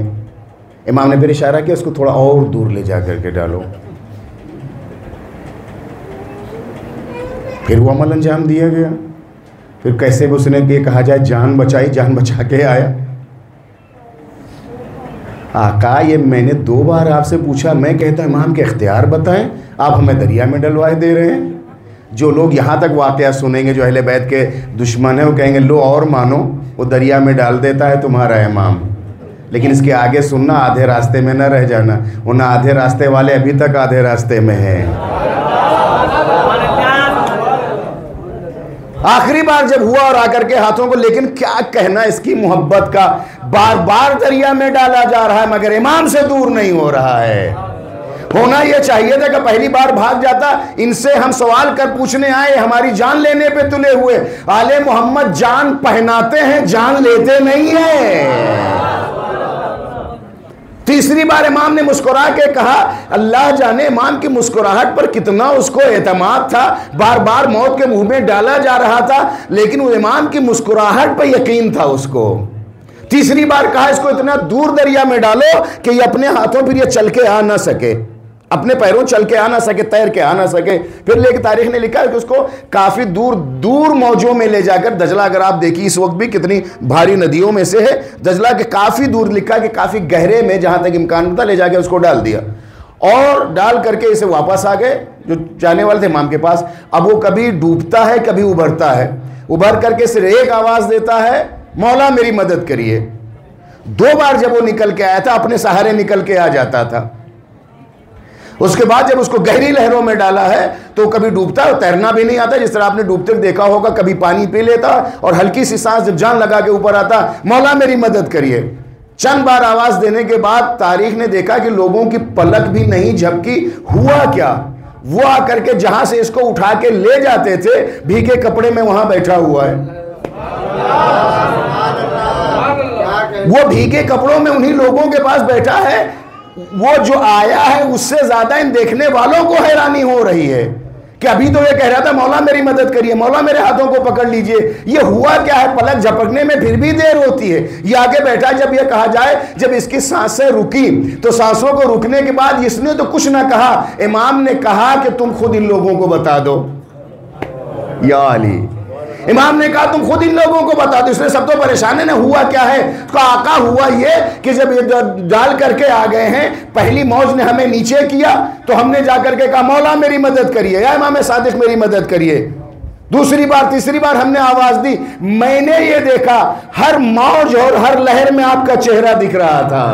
इमाम ने फिर इशारा किया, उसको थोड़ा और दूर ले जा करके डालो। फिर वो अमल अंजाम दिया गया। फिर कैसे उसने ये कहा जाए जान बचाई, जान बचा के आया। आका ये मैंने 2 बार आपसे पूछा, मैं कहता इमाम के इख्तियार बताएं, आप हमें दरिया में डलवाए दे रहे हैं। जो लोग यहाँ तक वाक़या सुनेंगे, जो अहले बैत के दुश्मन हैं, वो कहेंगे लो और मानो। वो दरिया में डाल देता है तुम्हारा इमाम। लेकिन इसके आगे सुनना, आधे रास्ते में न रह जाना, वरना आधे रास्ते वाले अभी तक आधे रास्ते में हैं। आखिरी बार जब हुआ और आकर के हाथों को, लेकिन क्या कहना इसकी मोहब्बत का, बार बार दरिया में डाला जा रहा है मगर इमाम से दूर नहीं हो रहा है। होना यह चाहिए था कि पहली बार भाग जाता। इनसे हम सवाल कर पूछने आए, हमारी जान लेने पे तुले हुए। आले मोहम्मद जान पहनाते हैं, जान लेते नहीं है। तीसरी बार इमाम ने मुस्कुरा के कहा, अल्लाह जाने इमाम की मुस्कुराहट पर कितना उसको एतमाद था। बार बार मौत के मुंह में डाला जा रहा था, लेकिन वो इमाम की मुस्कुराहट पर यकीन था उसको। तीसरी बार कहा, इसको इतना दूर दरिया में डालो कि ये अपने हाथों फिर ये चल के आ ना सके, अपने पैरों चल के आ ना सके, तैर के आ ना सके। फिर लेके तारीख ने लिखा है कि उसको काफी दूर दूर मौजों में ले जाकर, दजला अगर आप देखिए इस वक्त भी कितनी भारी नदियों में से है, दजला के काफी दूर लिखा कि काफी गहरे में जहां तक इम्कान था ले जाके उसको डाल दिया और डाल करके इसे वापस आ गए जो जाने वाले थे इमाम के पास। अब वो कभी डूबता है कभी उभरता है, उभर करके सिर्फ एक आवाज देता है, मौला मेरी मदद करिए। 2 बार जब वो निकल के आया था अपने सहारे निकल के आ जाता था। उसके बाद जब उसको गहरी लहरों में डाला है तो कभी डूबता है, तैरना भी नहीं आता, जिस तरह आपने डूबते देखा होगा, कभी पानी पी लेता और हल्की सी सांस जब जान लगा के ऊपर आता, मौला मेरी मदद करिए। चंद बार आवाज देने के बाद तारीख ने देखा कि लोगों की पलक भी नहीं झपकी। हुआ क्या, वो आकर के जहां से इसको उठा के ले जाते थे भीगे कपड़े में वहां बैठा हुआ है। वो भीगे कपड़ों में उन्हीं लोगों के पास बैठा है। वो जो आया है उससे ज्यादा इन देखने वालों को हैरानी हो रही है कि अभी तो ये कह रहा था मौला मेरी मदद करिए, मौला मेरे हाथों को पकड़ लीजिए। ये हुआ क्या है, पलक झपकने में फिर भी देर होती है। ये आगे बैठा, जब ये कहा जाए, जब इसकी सांसें रुकी तो सांसों को रुकने के बाद इसने तो कुछ ना कहा, इमाम ने कहा कि तुम खुद इन लोगों को बता दो या अली। इमाम ने कहा तुम खुद इन लोगों को बता दो। इसलिए सब तो परेशान है ना, हुआ क्या है। तो आका हुआ ये कि जब ये डाल करके आ गए हैं, पहली मौज ने हमें नीचे किया तो हमने जाकर के कहा मौला मेरी मदद करिए, या इमाम सादिक मेरी मदद करिए। दूसरी बार तीसरी बार हमने आवाज दी, मैंने ये देखा हर मौज और हर लहर में आपका चेहरा दिख रहा था।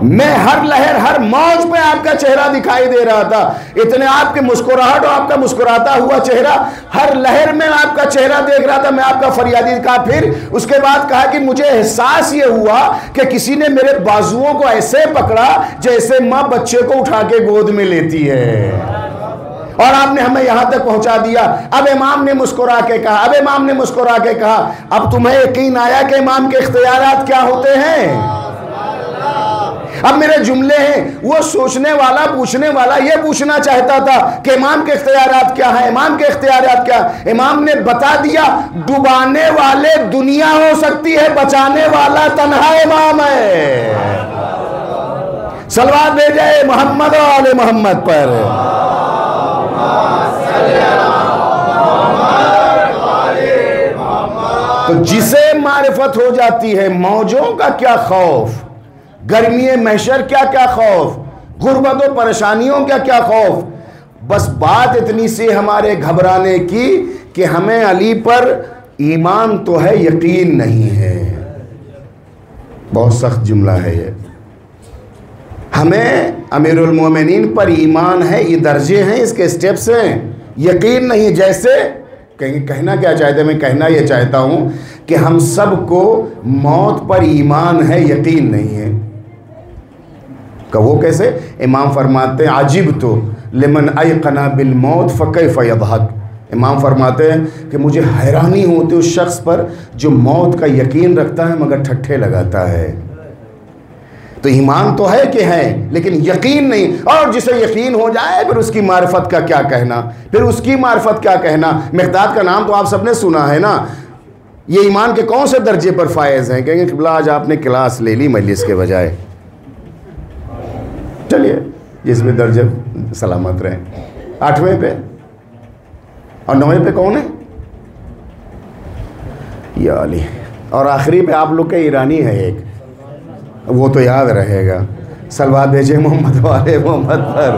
मैं हर लहर हर मौज पे आपका चेहरा दिखाई दे रहा था। इतने आपकी मुस्कुराहट और आपका मुस्कुराता हुआ चेहरा, हर लहर में आपका चेहरा देख रहा था। मैं आपका फरियादी का। फिर उसके बाद कहा कि मुझे एहसास ये हुआ कि किसी ने मेरे बाजुओं को ऐसे पकड़ा जैसे माँ बच्चे को उठा के गोद में लेती है, और आपने हमें यहां तक पहुंचा दिया। अब इमाम ने मुस्कुरा के कहा, अब तुम्हें यकीन आया कि इमाम के इख्तियारात क्या होते हैं। अब मेरे जुमले हैं, वो सोचने वाला पूछने वाला ये पूछना चाहता था कि इमाम के इख्तियारात क्या है, इमाम के इख्तियारात क्या। इमाम ने बता दिया, डुबाने वाले दुनिया हो सकती है, बचाने वाला तन्हा इमाम है। सलवात भेजे मोहम्मद और आले मोहम्मद पर। तो जिसे मारिफत हो जाती है, मौजों का क्या खौफ, गर्मी महशर क्या क्या खौफ, गुर्बत और परेशानियों क्या क्या खौफ। बस बात इतनी सी हमारे घबराने की कि हमें अली पर ईमान तो है, यकीन नहीं है। बहुत सख्त जुमला है ये। हमें अमीरुल मोमिनीन पर ईमान है, ये दर्जे हैं, इसके स्टेप्स हैं, यकीन नहीं। जैसे कहना क्या चाहते, मैं कहना ये चाहता हूं कि हम सबको मौत पर ईमान है, यकीन नहीं है। वो कैसे? इमाम फरमाते हैं, अजीब तो लिमन अयक़ना बिल मौत फ़कैफ़ यज़हक। इमाम फरमाते हैं कि मुझे हैरानी होती उस शख्स पर जो मौत का यकीन रखता है मगर ठट्ठे लगाता है। तो ईमान तो है कि है, लेकिन यकीन नहीं। और जिसे यकीन हो जाए फिर उसकी मारिफत का क्या कहना, फिर उसकी मारिफत क्या कहना। मिक़दाद का नाम तो आप सबने सुना है ना। ये ईमान के कौन से दर्जे पर फायज़ हैं? कहेंगे क़िबला आज आपने क्लास ले ली मजलिस के बजाय। चलिए जिसमें दर्जे सलामत रहे। 8वें पे और 9वें पे कौन है? या अली। और आखिरी पे आप लोग के ईरानी है एक, वो तो याद रहेगा। सलवात भेजे मोहम्मद वाले मोहम्मद पर।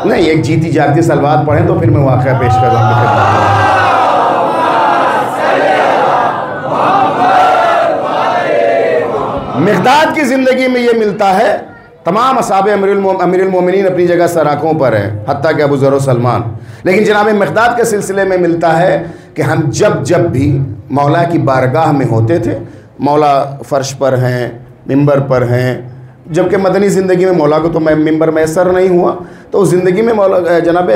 नहीं, एक जीती जागती सलवात पढ़ें तो फिर मैं वाक़या पेश कर दूँगा। मिक़दाद की ज़िंदगी में ये मिलता है, तमाम असहाबे अमीरुल मोमिनीन अपनी जगह सराखों पर हैं, हत्ता कि अबू ज़र और सलमान, लेकिन जनाब मिक़दाद के सिलसिले में मिलता है कि हम जब भी मौला की बारगाह में होते थे, मौला फ़र्श पर हैं, मिंबर पर हैं, जबकि मदनी ज़िंदगी में मौला को तो मैं मिंबर मैसर नहीं हुआ, तो उस ज़िंदगी में मौला जनाब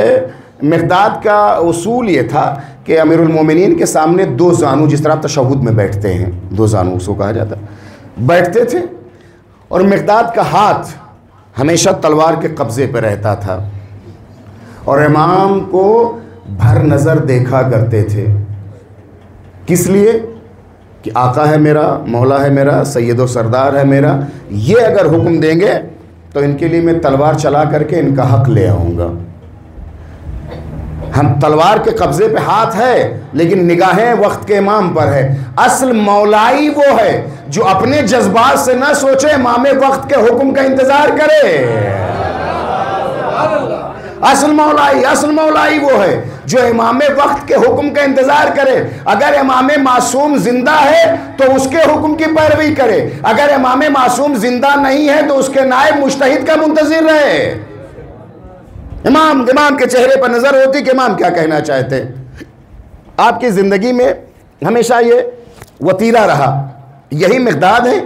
मिक़दाद का उसूल ये था कि अमीरुल मोमिनीन के सामने दो जानू, जिस तरह तशहुद में बैठते हैं, दो जानू उसको कहा जाता, बैठते थे और मिक़दाद का हाथ हमेशा तलवार के कब्ज़े पर रहता था और इमाम को भर नज़र देखा करते थे। किस लिए? कि आका है मेरा, मौला है मेरा, सैयद व सरदार है मेरा, ये अगर हुक्म देंगे तो इनके लिए मैं तलवार चला करके इनका हक़ ले आऊँगा। हम तलवार के कब्ज़े पे हाथ है लेकिन निगाहें वक्त के इमाम पर है। असल मौलाई वो है जो अपने जज्बात से ना सोचे, इमाम वक्त के हुक्म का इंतज़ार करे। असल मौलाई वो है जो इमाम वक्त के हुक्म का इंतज़ार करे। अगर इमाम मासूम जिंदा है तो उसके हुक्म की पैरवी करे, अगर इमाम मासूम जिंदा नहीं है तो उसके नायब मुज्तहिद का मुंतज़िर रहे। इमाम के चेहरे पर नज़र होती कि इमाम क्या कहना चाहते। आपकी ज़िंदगी में हमेशा ये वतीरा रहा, यही मिक़दाद है।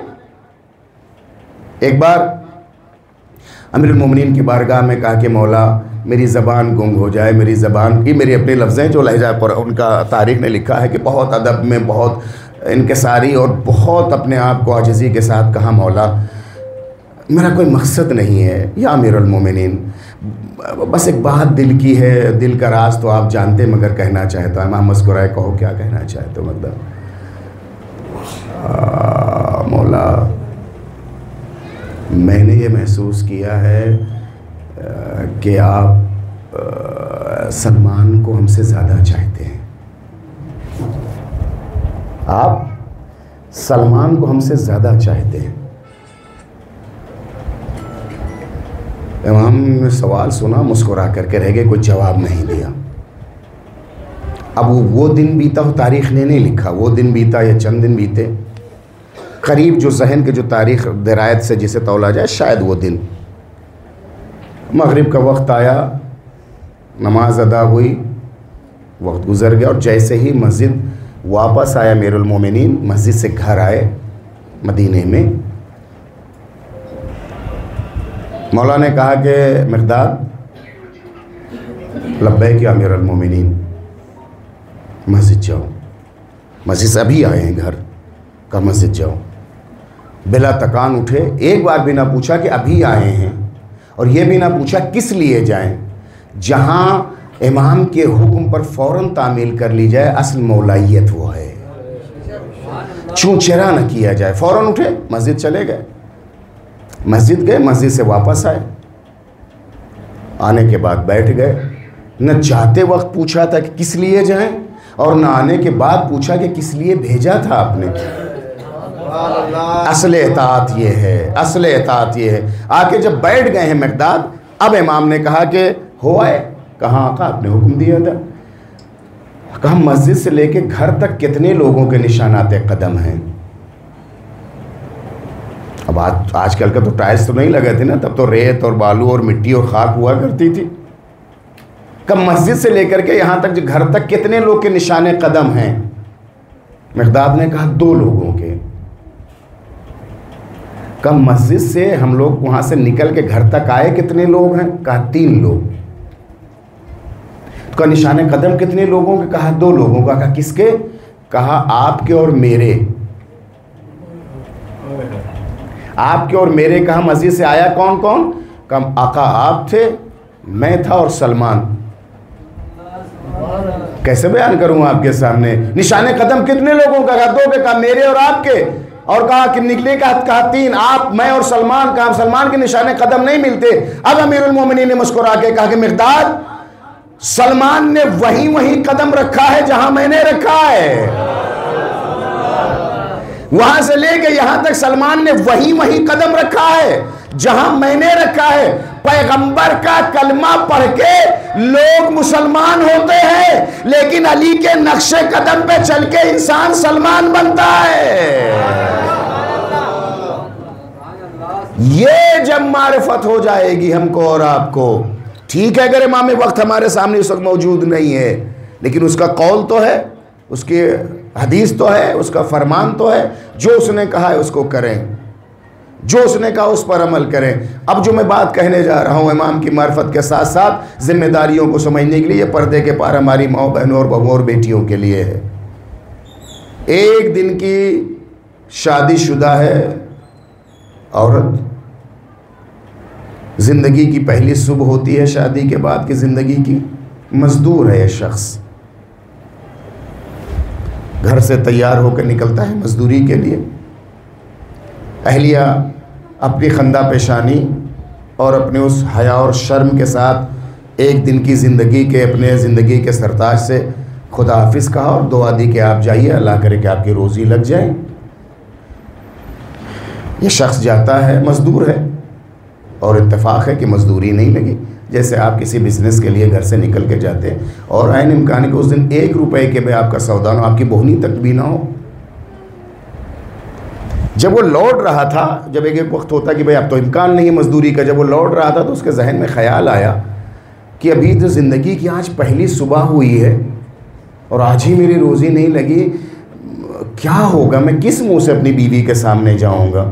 एक बार अमीरुल मोमिनीन की बारगाह में कहा कि मौला मेरी ज़बान गुंग हो जाए, मेरी ज़बान की, मेरी अपने लफ्ज़ हैं जो लहजा पर उनका तारीख़ ने लिखा है कि बहुत अदब में, बहुत इनकिसारी और बहुत अपने आप को आजिज़ी के साथ कहा, मौला मेरा कोई मकसद नहीं है या अमीरुल मोमिनीन, बस एक बात दिल की है, दिल का राज तो आप जानते मगर कहना चाहता है। इमाम मुस्कुराए, कहो क्या कहना चाहते हो। मतलब मौला मैंने ये महसूस किया है कि आप सलमान को हमसे ज़्यादा चाहते हैं, आप सलमान को हमसे ज़्यादा चाहते हैं। इमाम ने सवाल सुना, मुस्कुरा करके रह गए, कोई जवाब नहीं दिया। अब वो दिन बीता हो, तारीख़ ने नहीं लिखा वो दिन बीता या चंद दिन बीते, करीब जो जहन के जो तारीख़ दरायत से जिसे तौला जाए, शायद वो दिन मगरिब का वक्त आया, नमाज अदा हुई, वक्त गुज़र गया और जैसे ही मस्जिद वापस आया अमीरुल मोमिनीन, मस्जिद से घर आए मदीने में, मौला ने कहा कि मिक़दाद लब्बैक या अमीरुल मोमिनीन, मस्जिद जाओ। मस्जिद से अभी आए हैं घर का, मस्जिद जाओ। बिला तकान उठे, एक बार भी ना पूछा कि अभी आए हैं और ये भी ना पूछा किस लिए जाएं। जहाँ इमाम के हुक्म पर फ़ौरन तामील कर ली जाए, असल मौलाइयत वो है, चूचेरा न किया जाए। फ़ौरन उठे, मस्जिद चले गए, मस्जिद गए, मस्जिद से वापस आए, आने के बाद बैठ गए। न जाते वक्त पूछा था कि किस लिए जाएं और न आने के बाद पूछा कि किस लिए भेजा था आपने। असल इताअत ये है, असल इताअत ये है। आके जब बैठ गए हैं मिक़दाद, अब इमाम ने कहा कि हो आए। कहाँ आका, आपने हुक्म दिया था। कहा मस्जिद से लेके घर तक कितने लोगों के निशानात कदम हैं। अब आजकल का तो टाइल्स तो नहीं लगे थे ना, तब तो रेत और बालू और मिट्टी और खाक हुआ करती थी। कब मस्जिद से लेकर के यहाँ तक, घर तक कितने लोग के निशाने कदम हैं। मिक़दाद ने कहा 2 लोगों के। कब मस्जिद से हम लोग वहाँ से निकल के घर तक आए कितने लोग हैं। कहा 3 लोग। का निशाने कदम कितने लोगों के। कहा 2 लोगों का। कहा किसके। कहा आपके और मेरे। आपके और मेरे। कहा मस्जिद से आया कौन कौन। कहा आका आप थे, मैं था और सलमान। कैसे बयान करूं आपके सामने। निशाने कदम कितने लोगों का। कहा 2 के। कहा मेरे और आपके। और कहा कि निकले का। कहा 3, आप, मैं और सलमान। कहा सलमान के निशाने कदम नहीं मिलते। अब अमीरुल मोमिनीन ने मुस्कुरा के कहा कि मिक़दाद, सलमान ने वहीं कदम रखा है जहां मैंने रखा है। वहां से लेके यहां तक सलमान ने वहीं कदम रखा है जहां मैंने रखा है। पैगंबर का कलमा पढ़ के लोग मुसलमान होते हैं, लेकिन अली के नक्शे कदम पे चल के इंसान सलमान बनता है। ये जब मारिफत हो जाएगी हमको और आपको, ठीक है अगर इमाम वक्त हमारे सामने उस वक्त मौजूद नहीं है, लेकिन उसका कौल तो है, उसकी हदीस तो है, उसका फरमान तो है, जो उसने कहा है उसको करें, जो उसने कहा उस पर अमल करें। अब जो मैं बात कहने जा रहा हूँ इमाम की मार्फत के साथ साथ जिम्मेदारियों को समझने के लिए, ये पर्दे के पार हमारी माओ बहनों और बहुओं और बेटियों के लिए है। एक दिन की शादीशुदा है औरत, ज़िंदगी की पहली सुबह होती है शादी के बाद की ज़िंदगी की, मज़दूर है ये शख्स, घर से तैयार होकर निकलता है मज़दूरी के लिए। अहलिया अपनी खंदा पेशानी और अपने उस हया और शर्म के साथ एक दिन की ज़िंदगी के अपने ज़िंदगी के सरताज से खुदा हाफिज़ कहा और दुआ दी कि आप जाइए, अल्लाह करे कि आपकी रोज़ी लग जाए। ये शख्स जाता है, मज़दूर है और इत्तेफाक है कि मज़दूरी नहीं लगी। जैसे आप किसी बिज़नेस के लिए घर से निकल के जाते हैं और ऐन इम्कान है कि उस दिन 1 रुपए के में आपका सौदा ना हो, आपकी बोहनी तक भी ना हो। जब वो लौट रहा था, जब एक वक्त होता कि भाई अब तो इम्कान नहीं है मज़दूरी का, जब वो लौट रहा था तो उसके जहन में ख़्याल आया कि अभी तो ज़िंदगी की आज पहली सुबह हुई है और आज ही मेरी रोज़ी नहीं लगी, क्या होगा, मैं किस मुंह से अपनी बीवी के सामने जाऊंगा।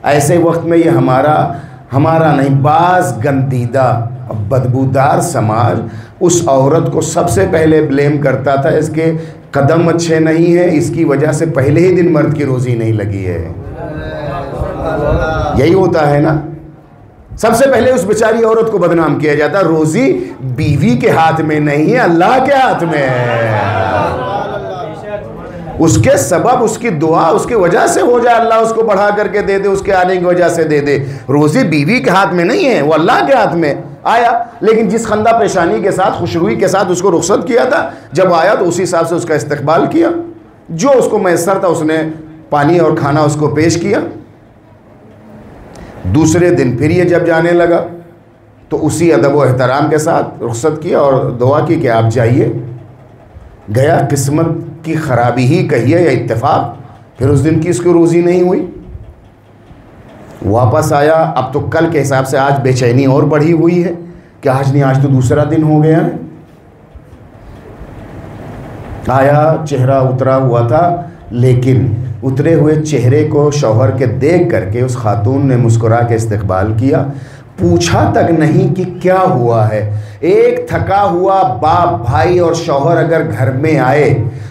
ऐसे वक्त में ये हमारा नहीं, बाज़ गंदीदा बदबूदार समाज उस औरत को सबसे पहले ब्लेम करता था, इसके कदम अच्छे नहीं है, इसकी वजह से पहले ही दिन मर्द की रोज़ी नहीं लगी है। यही होता है ना, सबसे पहले उस बेचारी औरत को बदनाम किया जाता, रोज़ी बीवी के हाथ में नहीं है, अल्लाह के हाथ में है। उसके सबब, उसकी दुआ, उसकी वजह से हो जाए, अल्लाह उसको बढ़ा करके दे दे, उसके आने की वजह से दे दे। रोज़ी बीवी के हाथ में नहीं है, वो अल्लाह के हाथ में आया। लेकिन जिस खंदा पेशानी के साथ, खुशरूई के साथ उसको रुखसत किया था, जब आया तो उसी हिसाब से उसका इस्तकबाल किया, जो उसको मैसर था उसने पानी और खाना उसको पेश किया। दूसरे दिन फिर ये जब जाने लगा तो उसी अदब व एहतराम के साथ रुखसत किया और दुआ की कि आप जाइए। गया, किस्मत की ख़राबी ही कहिए या इत्तेफाक, फिर उस दिन की इसकी रोज़ी नहीं हुई। वापस आया, अब तो कल के हिसाब से आज बेचैनी और बढ़ी हुई है कि आज नहीं, आज तो दूसरा दिन हो गया है। आया, चेहरा उतरा हुआ था, लेकिन उतरे हुए चेहरे को शौहर के देख करके उस खातून ने मुस्कुरा के इस्तकबाल किया, पूछा तक नहीं कि क्या हुआ है। एक थका हुआ बाप, भाई और शौहर अगर घर में आए,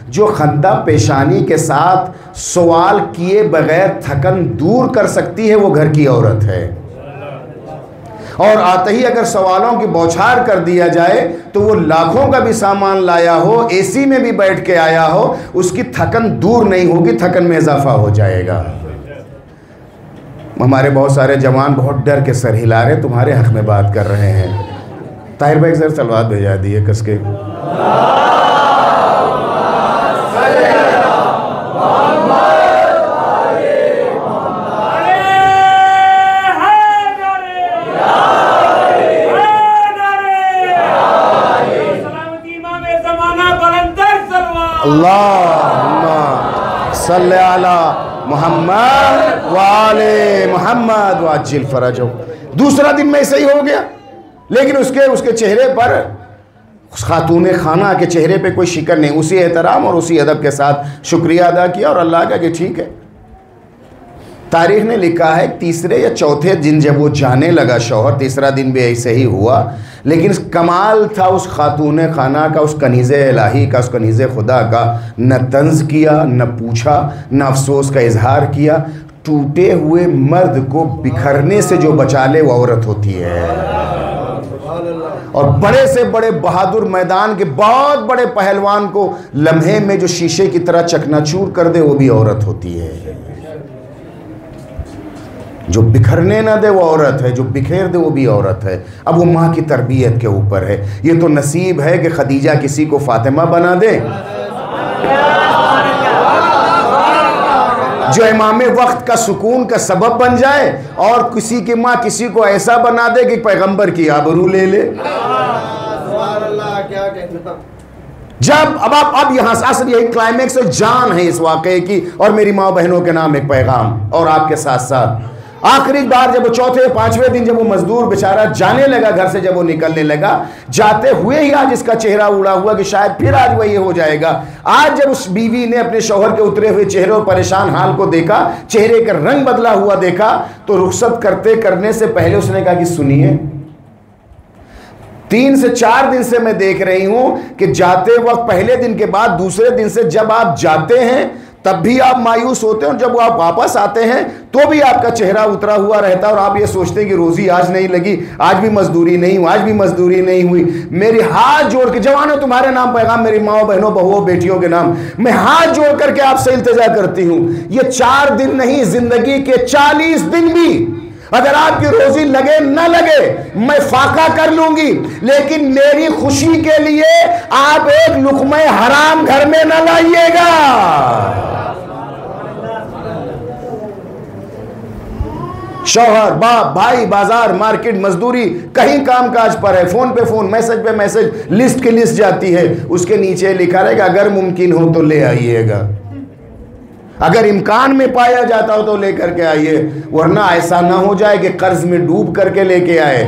जो खंदा पेशानी के साथ सवाल किए बगैर थकन दूर कर सकती है, वो घर की औरत है। और आते ही अगर सवालों की बौछार कर दिया जाए तो वो लाखों का भी सामान लाया हो, एसी में भी बैठ के आया हो, उसकी थकन दूर नहीं होगी, थकन में इजाफा हो जाएगा। हमारे बहुत सारे जवान बहुत डर के सर हिला रहे, तुम्हारे हक में बात कर रहे हैं। ताहिर भाई सर सलवात भेजा दिए कस के। अल्लाहुम्मा सल्ली अला मोहम्मद वाले मोहम्मद वाजिल फरजो। दूसरा दिन में ऐसे ही हो गया, लेकिन उसके चेहरे पर, उस खातून खाना के चेहरे पे कोई शिकन नहीं, उसी एहतराम और उसी अदब के साथ शुक्रिया अदा किया और अल्लाह का कि ठीक है। तारीख ने लिखा है तीसरे या चौथे दिन जब वो जाने लगा शौहर, तीसरा दिन भी ऐसे ही हुआ, लेकिन कमाल था उस खातून खाना का, उस कनीज़े इलाही का, उस कनीज़े खुदा का। न तंज किया, न पूछा, न अफसोस का इजहार किया। टूटे हुए मर्द को बिखरने से जो बचा ले वो औरत होती है। और बड़े से बड़े बहादुर मैदान के बहुत बड़े पहलवान को लम्हे में जो शीशे की तरह चकनाचूर कर दे वो भी औरत होती है। जो बिखरने ना दे वो औरत है, जो बिखेर दे वो भी औरत है। अब वो माँ की तरबियत के ऊपर है। ये तो नसीब है कि खदीजा किसी को फातिमा बना दे, जो इमाम वक्त का सुकून का सबब बन जाए और किसी की माँ किसी को ऐसा बना दे कि पैगंबर की आबरू ले ले। जब अब यहाँ असल यही क्लाइमेक्स और जान है इस वाक़े की। और मेरी माँ बहनों के नाम एक पैगाम, और आपके साथ साथ आखिरी बार जब वो चौथे पांचवें दिन जब वो मजदूर बेचारा जाने लगा घर से, जब वो निकलने लगा, जाते हुए ही आज इसका चेहरा उड़ा हुआ कि शायद फिर आज वही हो जाएगा। आज जब उस बीवी ने अपने शौहर के उतरे हुए चेहरे और परेशान हाल को देखा, चेहरे का रंग बदला हुआ देखा, तो रुखसत करने से पहले उसने कहा कि सुनिए, 3 से 4 दिन से मैं देख रही हूं कि जाते वक्त पहले दिन के बाद दूसरे दिन से जब आप जाते हैं तब भी आप मायूस होते हैं, और जब आप वापस आते हैं तो भी आपका चेहरा उतरा हुआ रहता है, और आप ये सोचते हैं कि रोजी आज नहीं लगी, आज भी मजदूरी नहीं हुई, आज भी मजदूरी नहीं हुई। मेरे हाथ जोड़ के, जवानों तुम्हारे नाम पैगाम, मेरी माओ बहनों बहुओं बेटियों के नाम, मैं हाथ जोड़ करके आपसे इल्तिजा करती हूं, ये 4 दिन नहीं, जिंदगी के 40 दिन भी अगर आपकी रोजी लगे न लगे मैं फाका कर लूंगी, लेकिन मेरी खुशी के लिए आप एक लुक़्मा हराम घर में न लाइएगा। शौहर, बाप, भाई, बाजार, मार्केट, मजदूरी, कहीं काम काज पर है, फोन पे फोन, मैसेज पे मैसेज, लिस्ट की लिस्ट जाती है, उसके नीचे लिखा रहेगा अगर मुमकिन हो तो ले आइएगा, अगर इम्कान में पाया जाता हो तो लेकर के आइए, वरना ऐसा ना हो जाए कि कर्ज में डूब करके लेके आए,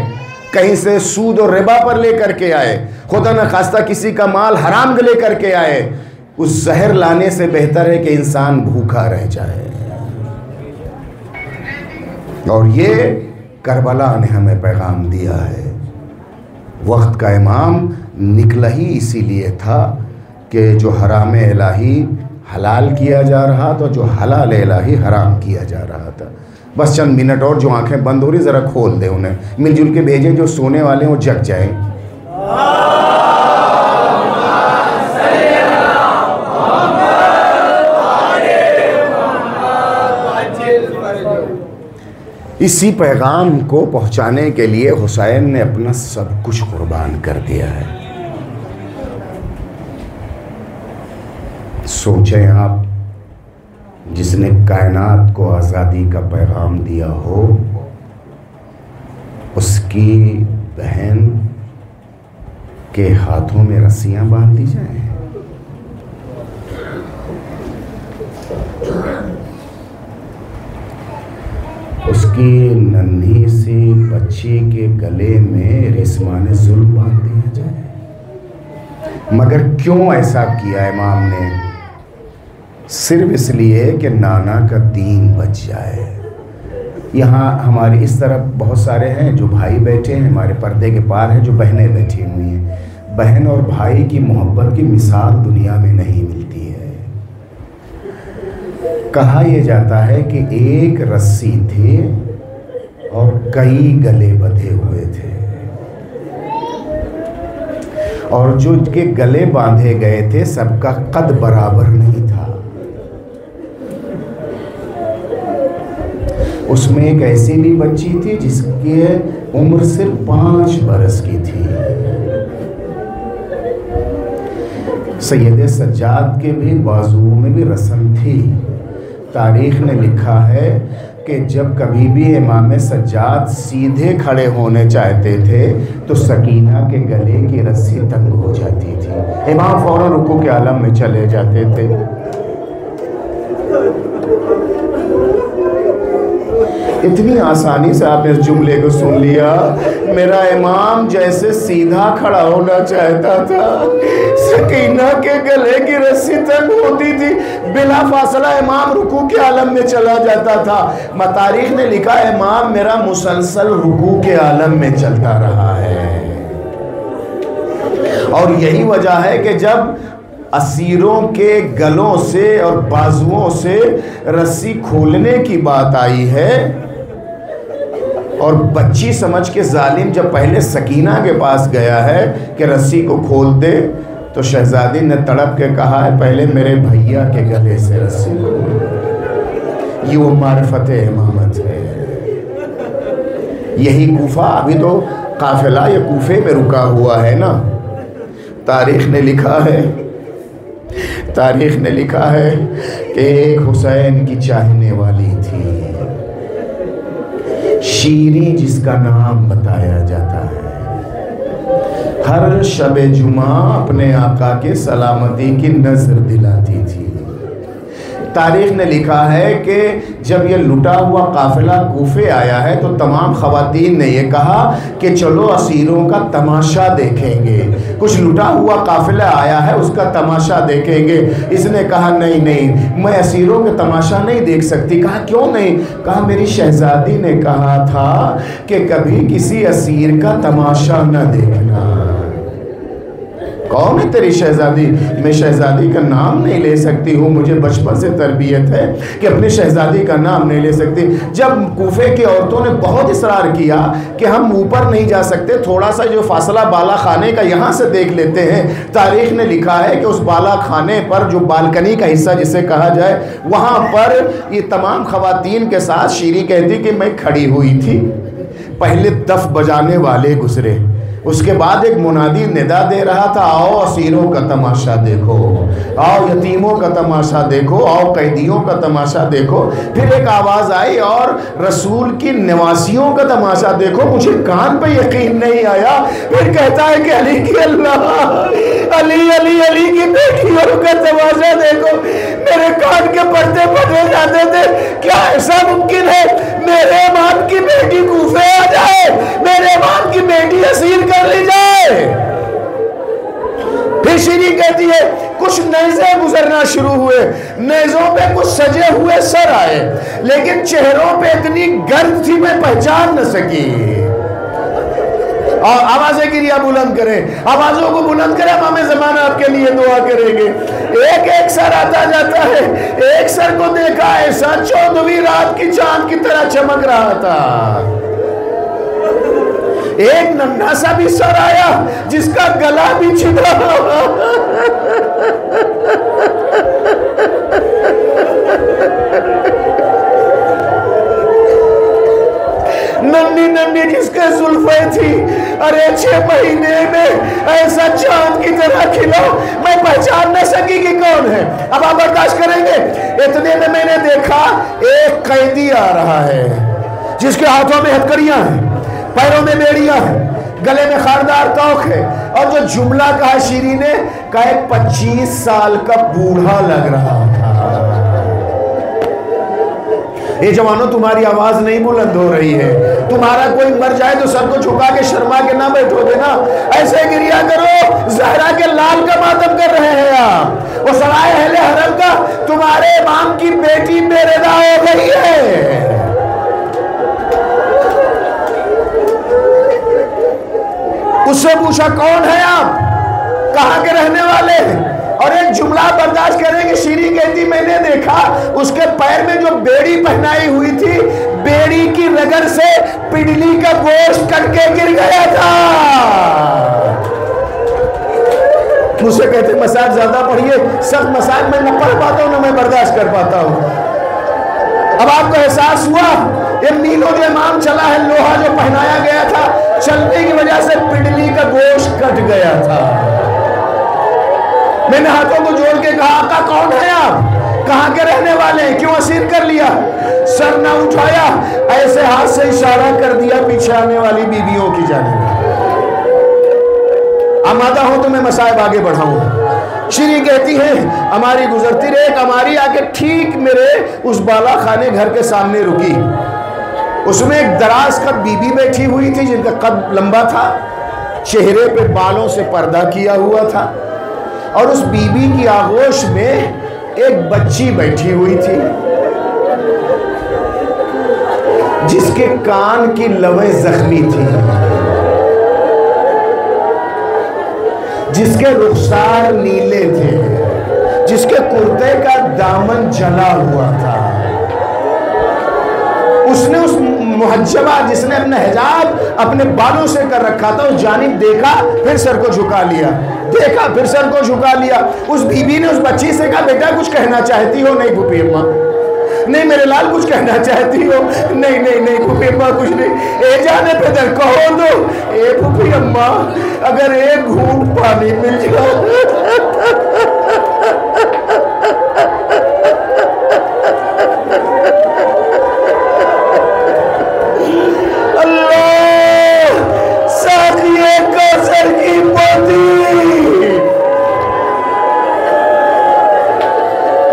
कहीं से सूद और रिबा पर लेकर के आए, खुदा न खास्ता किसी का माल हराम लेकर के आए। उस जहर लाने से बेहतर है कि इंसान भूखा रह जाए। और ये करबला ने हमें पैगाम दिया है। वक्त का इमाम निकला ही इसीलिए था कि जो हराम इलाही हलाल किया जा रहा था, जो हलाल इलाही हराम किया जा रहा था। बस चंद मिनट और, जो आंखें बंद हो रही ज़रा खोल दे उन्हें, मिलजुल के भेजें, जो सोने वाले हैं वो जग जाएं। इसी पैगाम को पहुंचाने के लिए हुसैन ने अपना सब कुछ कुर्बान कर दिया है। सोचें आप, जिसने कायनात को आज़ादी का पैगाम दिया हो, उसकी बहन के हाथों में रस्सियां बांध दी जाएं। उसकी नन्ही सी बच्ची के गले में रिस्माने जुल्म बांध दिया जाए। मगर क्यों ऐसा किया इमाम ने? सिर्फ इसलिए कि नाना का दीन बच जाए। यहाँ हमारे इस तरफ बहुत सारे हैं जो भाई बैठे हैं, हमारे पर्दे के पार हैं जो बहनें बैठी हुई हैं। बहन और भाई की मोहब्बत की मिसाल दुनिया में नहीं मिलती है। कहा यह जाता है कि एक रस्सी थी और कई गले बंधे हुए थे, और जो के गले बांधे गए थे सबका कद बराबर नहीं था। उसमें एक ऐसी भी बच्ची थी जिसकी उम्र सिर्फ 5 बरस की थी। सैयद सज्जाद के भी बाजुओं में भी रस्म थी। तारीख ने लिखा है कि जब कभी भी इमाम सज्जाद सीधे खड़े होने चाहते थे तो सकीना के गले की रस्सी तंग हो जाती थी, इमाम फौरन रुकू के आलम में चले जाते थे। इतनी आसानी से आपने इस जुमले को सुन लिया। मेरा इमाम जैसे सीधा खड़ा होना चाहता था, सकीना के गले की रस्सी तंग होती थी, बिना फासला इमाम रुकू के आलम में चला जाता था। तारीख ने लिखा इमाम मेरा मुसलसल रुकू के आलम में चलता रहा है। और यही वजह है कि जब असीरों के गलों से और बाजुओं से रस्सी खोलने की बात आई है और बच्ची समझ के जालिम जब पहले सकीना के पास गया है कि रस्सी को खोल दे, तो शहजादी ने तड़प के कहा है पहले मेरे भैया के गले से रस्सी खोल। ये वो मारिफत इमामत है। यही कूफा, अभी तो काफिला ये कूफे में रुका हुआ है ना। तारीख ने लिखा है तारीख ने लिखा है कि एक हुसैन की चाहने वाली थी, शीरी जिसका नाम बताया जाता है, हर शबे जुमा अपने आका के सलामती की नजर दिलाती थी। तारीख ने लिखा है कि जब ये लुटा हुआ काफिला कूफे आया है तो तमाम ख़वातीन ने ये कहा कि चलो असीरों का तमाशा देखेंगे, कुछ लुटा हुआ काफिला आया है उसका तमाशा देखेंगे। इसने कहा नहीं नहीं, मैं असीरों का तमाशा नहीं देख सकती। कहा क्यों नहीं? कहा मेरी शहजादी ने कहा था कि कभी किसी असीर का तमाशा न देखना। कौन है तेरी शहजादी? मैं शहजादी का नाम नहीं ले सकती हूँ, मुझे बचपन से तरबियत है कि अपनी शहजादी का नाम नहीं ले सकती। जब कूफे की औरतों ने बहुत इसरार किया कि हम ऊपर नहीं जा सकते, थोड़ा सा जो फासला बाला खाने का यहाँ से देख लेते हैं, तारीख ने लिखा है कि उस बाला खाने पर जो बालकनी का हिस्सा जिसे कहा जाए, वहाँ पर ये तमाम ख़वातीन के साथ शीरी कहती कि मैं खड़ी हुई थी। पहले दफ बजाने वाले गुजरे, उसके बाद एक मुनादी निदा दे रहा था, आओ असीरों का तमाशा देखो, आओ यतीमों का तमाशा देखो, आओ कैदियों का तमाशा देखो। फिर एक आवाज़ आई और रसूल की नवासियों का तमाशा देखो। मुझे कान पे यकीन नहीं आया। फिर कहता है कि अली की अल्लाह, अली अली अली की बेटियों का तमाशा देखो। मेरे कान के पर्दे फटे जाते थे। क्या ऐसा मुमकिन है मेरे बाप की बेटी कूफे आ जाए, मेरे बाप की बेटी असीर कर ली जाए? फिर शीरी कहती है कुछ नेज़े गुजरना शुरू हुए, नेज़ों पे कुछ सजे हुए सर आए, लेकिन चेहरों पे इतनी गर्द थी मैं पहचान न सकी। और आवाजें गिरिया बुलंद करें, आवाजों को बुलंद करें, हम हमें ज़माना आपके लिए दुआ करेंगे। एक एक सर आता जाता है। एक सर को देखा ऐसा 14वीं रात की चांद की तरह चमक रहा था। एक नन्हा सा भी सर आया जिसका गला भी छिदा हुआ, नन्ही नन्ही जिसके जुल्फे थी। अरे 6 महीने में ऐसा चांद की तरह खिला, मैं पहचान न सकी कि कौन है। अब आप बर्दाश्त करेंगे? इतने में मैंने देखा एक कैदी आ रहा है जिसके हाथों में हथकड़ियां हैं, पैरों में बेड़ियां हैं, गले में खारदार तोक है, और जो जुमला कहा शीरी ने, कहा 25 साल का बूढ़ा लग रहा था। ये जवानों तुम्हारी आवाज नहीं बुलंद हो रही है, तुम्हारा कोई मर जाए तो सर को झुका के शर्मा के ना बैठोगे ना, ऐसे गिरिया करो। ज़हरा के लाल का मातम कर रहे हैं आप। वो सराय अहले हरम का तुम्हारे इमाम की बेटी बेरेदा हो गई है। उससे पूछा कौन है आप, कहां के रहने वाले हैं? और एक जुमला बर्दाश्त करेंगे। शीरी कहती मैंने देखा उसके पैर में जो बेड़ी पहनाई हुई थी, बेड़ी की रगड़ से पिडली का गोश्त कट के गिर गया था। मुझसे कहते मसाज ज्यादा पढ़िए, सब मसाज में न पढ़ पाता हूं, न मैं बर्दाश्त कर पाता हूं। अब आपको एहसास हुआ ये मीलों जो इमाम चला है, लोहा जो पहनाया गया था, चलने की वजह से पिडली का गोश्त कट गया था। मैंने हाथों को जोड़ के कहा आका कौन है आप, कहां के रहने वाले हैं, क्यों असीर कर लिया? सर ना उठाया, ऐसे हाथ से इशारा कर दिया पीछे आने वाली बीबियों की जानिब। आमादा हो तो मैं मसाइब आगे बढ़ाऊं। शीरी कहती है हमारी गुजरती रहे, हमारी आके ठीक मेरे उस बाला खाने घर के सामने रुकी। उसमें एक दराज कद बीबी बैठी हुई थी जिनका कद लंबा था, चेहरे पे बालों से पर्दा किया हुआ था, और उस बीबी की आगोश में एक बच्ची बैठी हुई थी जिसके कान की लवें जख्मी थी, जिसके रुखसार नीले थे, जिसके कुर्ते का दामन जला हुआ था। उसने उस मुहज्जबा जिसने अपना हिजाब अपने बालों से कर रखा था, उस जानिब देखा, फिर सर को झुका लिया, देखा फिर सर को झुका लिया। उस बीबी ने उस बच्ची से कहा बेटा कुछ कहना चाहती हो? नहीं फूफी अम्मा। नहीं मेरे लाल कुछ कहना चाहती हो? नहीं नहीं नहीं फूफी अम्मा कुछ नहीं। ए जाने पे दर कहो तो, ए फूफी अम्मा अगर एक घूंट पानी मिल जाए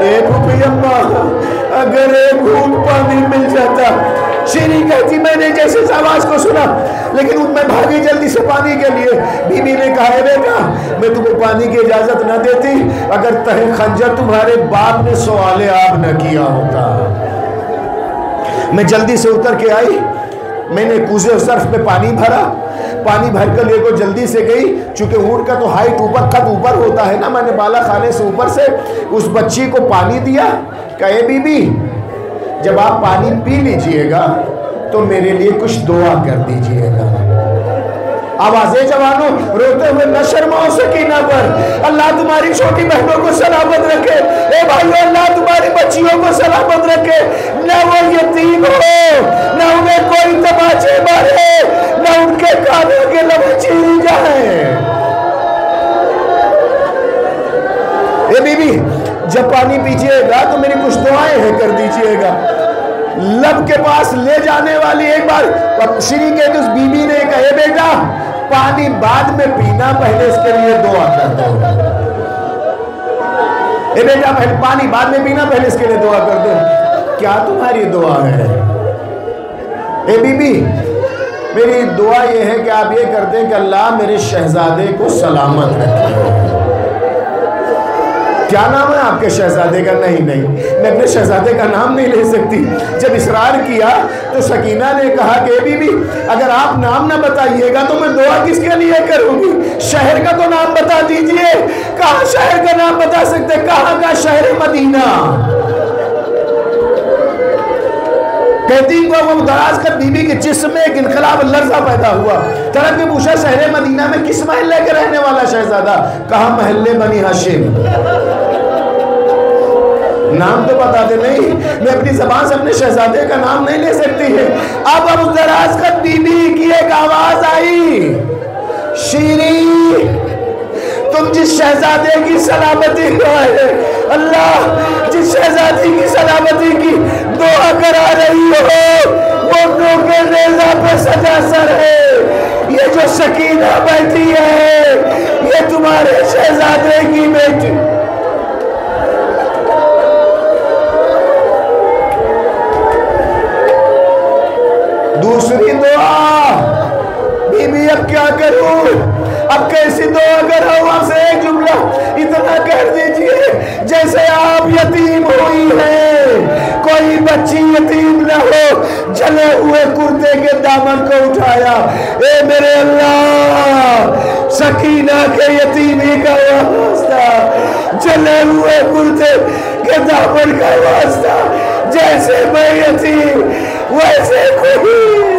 ए फूफी अम्मा, अगर एक घूंट पानी मिल जाता। शीरी कहती मैंने जैसे इस आवाज को सुना लेकिन मैं भागी जल्दी से पानी के लिए। बीबी ने कहा बेटा मैं तुम्हें पानी की इजाजत न देती अगर तहे खंजर तुम्हारे बाप ने सवाले आब न किया होता। मैं जल्दी से उतर के आई, मैंने कूजे सर्फ में पानी भरा, पानी भरकर लेकर जल्दी से गई। चूंकि ऊँट का तो हाइट ऊपर कद ऊपर होता है ना, मैंने बाला खाने से ऊपर से उस बच्ची को पानी दिया। कहे बीबी जब आप पानी पी लीजिएगा तो मेरे लिए कुछ दुआ कर दीजिएगा। आवाजें जवानों रोते हुए न शर्माओ सकीना पर, अल्लाह तुम्हारी छोटी बहनों को सलामत रखे। ए भाइयों अल्लाह तुम्हारी बच्चियों को सलामत रखे, न वो यतीम हो, न उन्हें कोई तमाचे मारे, न उनके कानों के लबे चीरी जाए। ए बीबी जब पानी पीजिएगा तो मेरी कुछ दुआएं हैं कर दीजिएगा। लब के पास ले जाने वाली एक बार श्री के उस बीबी ने कहे बेटा पानी बाद में पीना, पहले इसके लिए दुआ कर दो। ए बेटा पानी बाद में पीना, पहले इसके लिए दुआ कर दो। क्या तुम्हारी दुआ है? ए बीबी मेरी दुआ ये है कि आप ये कर दें कि अल्लाह मेरे शहजादे को सलामत रखे। क्या नाम है आपके शहजादे का? नहीं मैं अपने शहजादे का नाम नहीं ले सकती। जब इसरार किया तो सकीना ने कहा कि बीबी अगर आप नाम ना बताइएगा तो मैं दुआ किसके लिए करूंगी? शहर का तो नाम बता दीजिए। कहाँ शहर का नाम बता सकते? कहाँ का शहर? मदीना। कहती वो दराज कर बीबी के जिस्म में एक इनकलाब लर्जा पैदा हुआ। तरफ में पूछा शहर मदीना में किस महल्ले के रहने वाला शहजादा? कहा महल्ले बनी हाशिम। नाम तो बता दे। नहीं मैं अपनी जबान से अपने शहजादे का नाम नहीं ले सकती है। अब उस दराज कर बीबी की एक आवाज आई, शीरी तुम जिस शहजादे की सलामती को है, अल्लाह जिस शहजादी की सलामती की दुआ करा रही हो वो के नेज़ा पे सजा सर है। ये जो सकीना बैठी है ये तुम्हारे शहजादे की बेटी। दूसरी दुआ, बीबी अब क्या करूं, अब कैसी दुआ करूं? आपसे एक जुमला इतना कर दीजिए जैसे आप यतीम हुई है, कोई बच्ची यतीम न हो, जले हुए कुर्ते के दामन को उठाया। ए मेरे अल्लाह सकीना के यतीमी का वास्ता, जले हुए कुर्ते के दामन का वास्ता, जैसे मैं यतीम वैसे कोई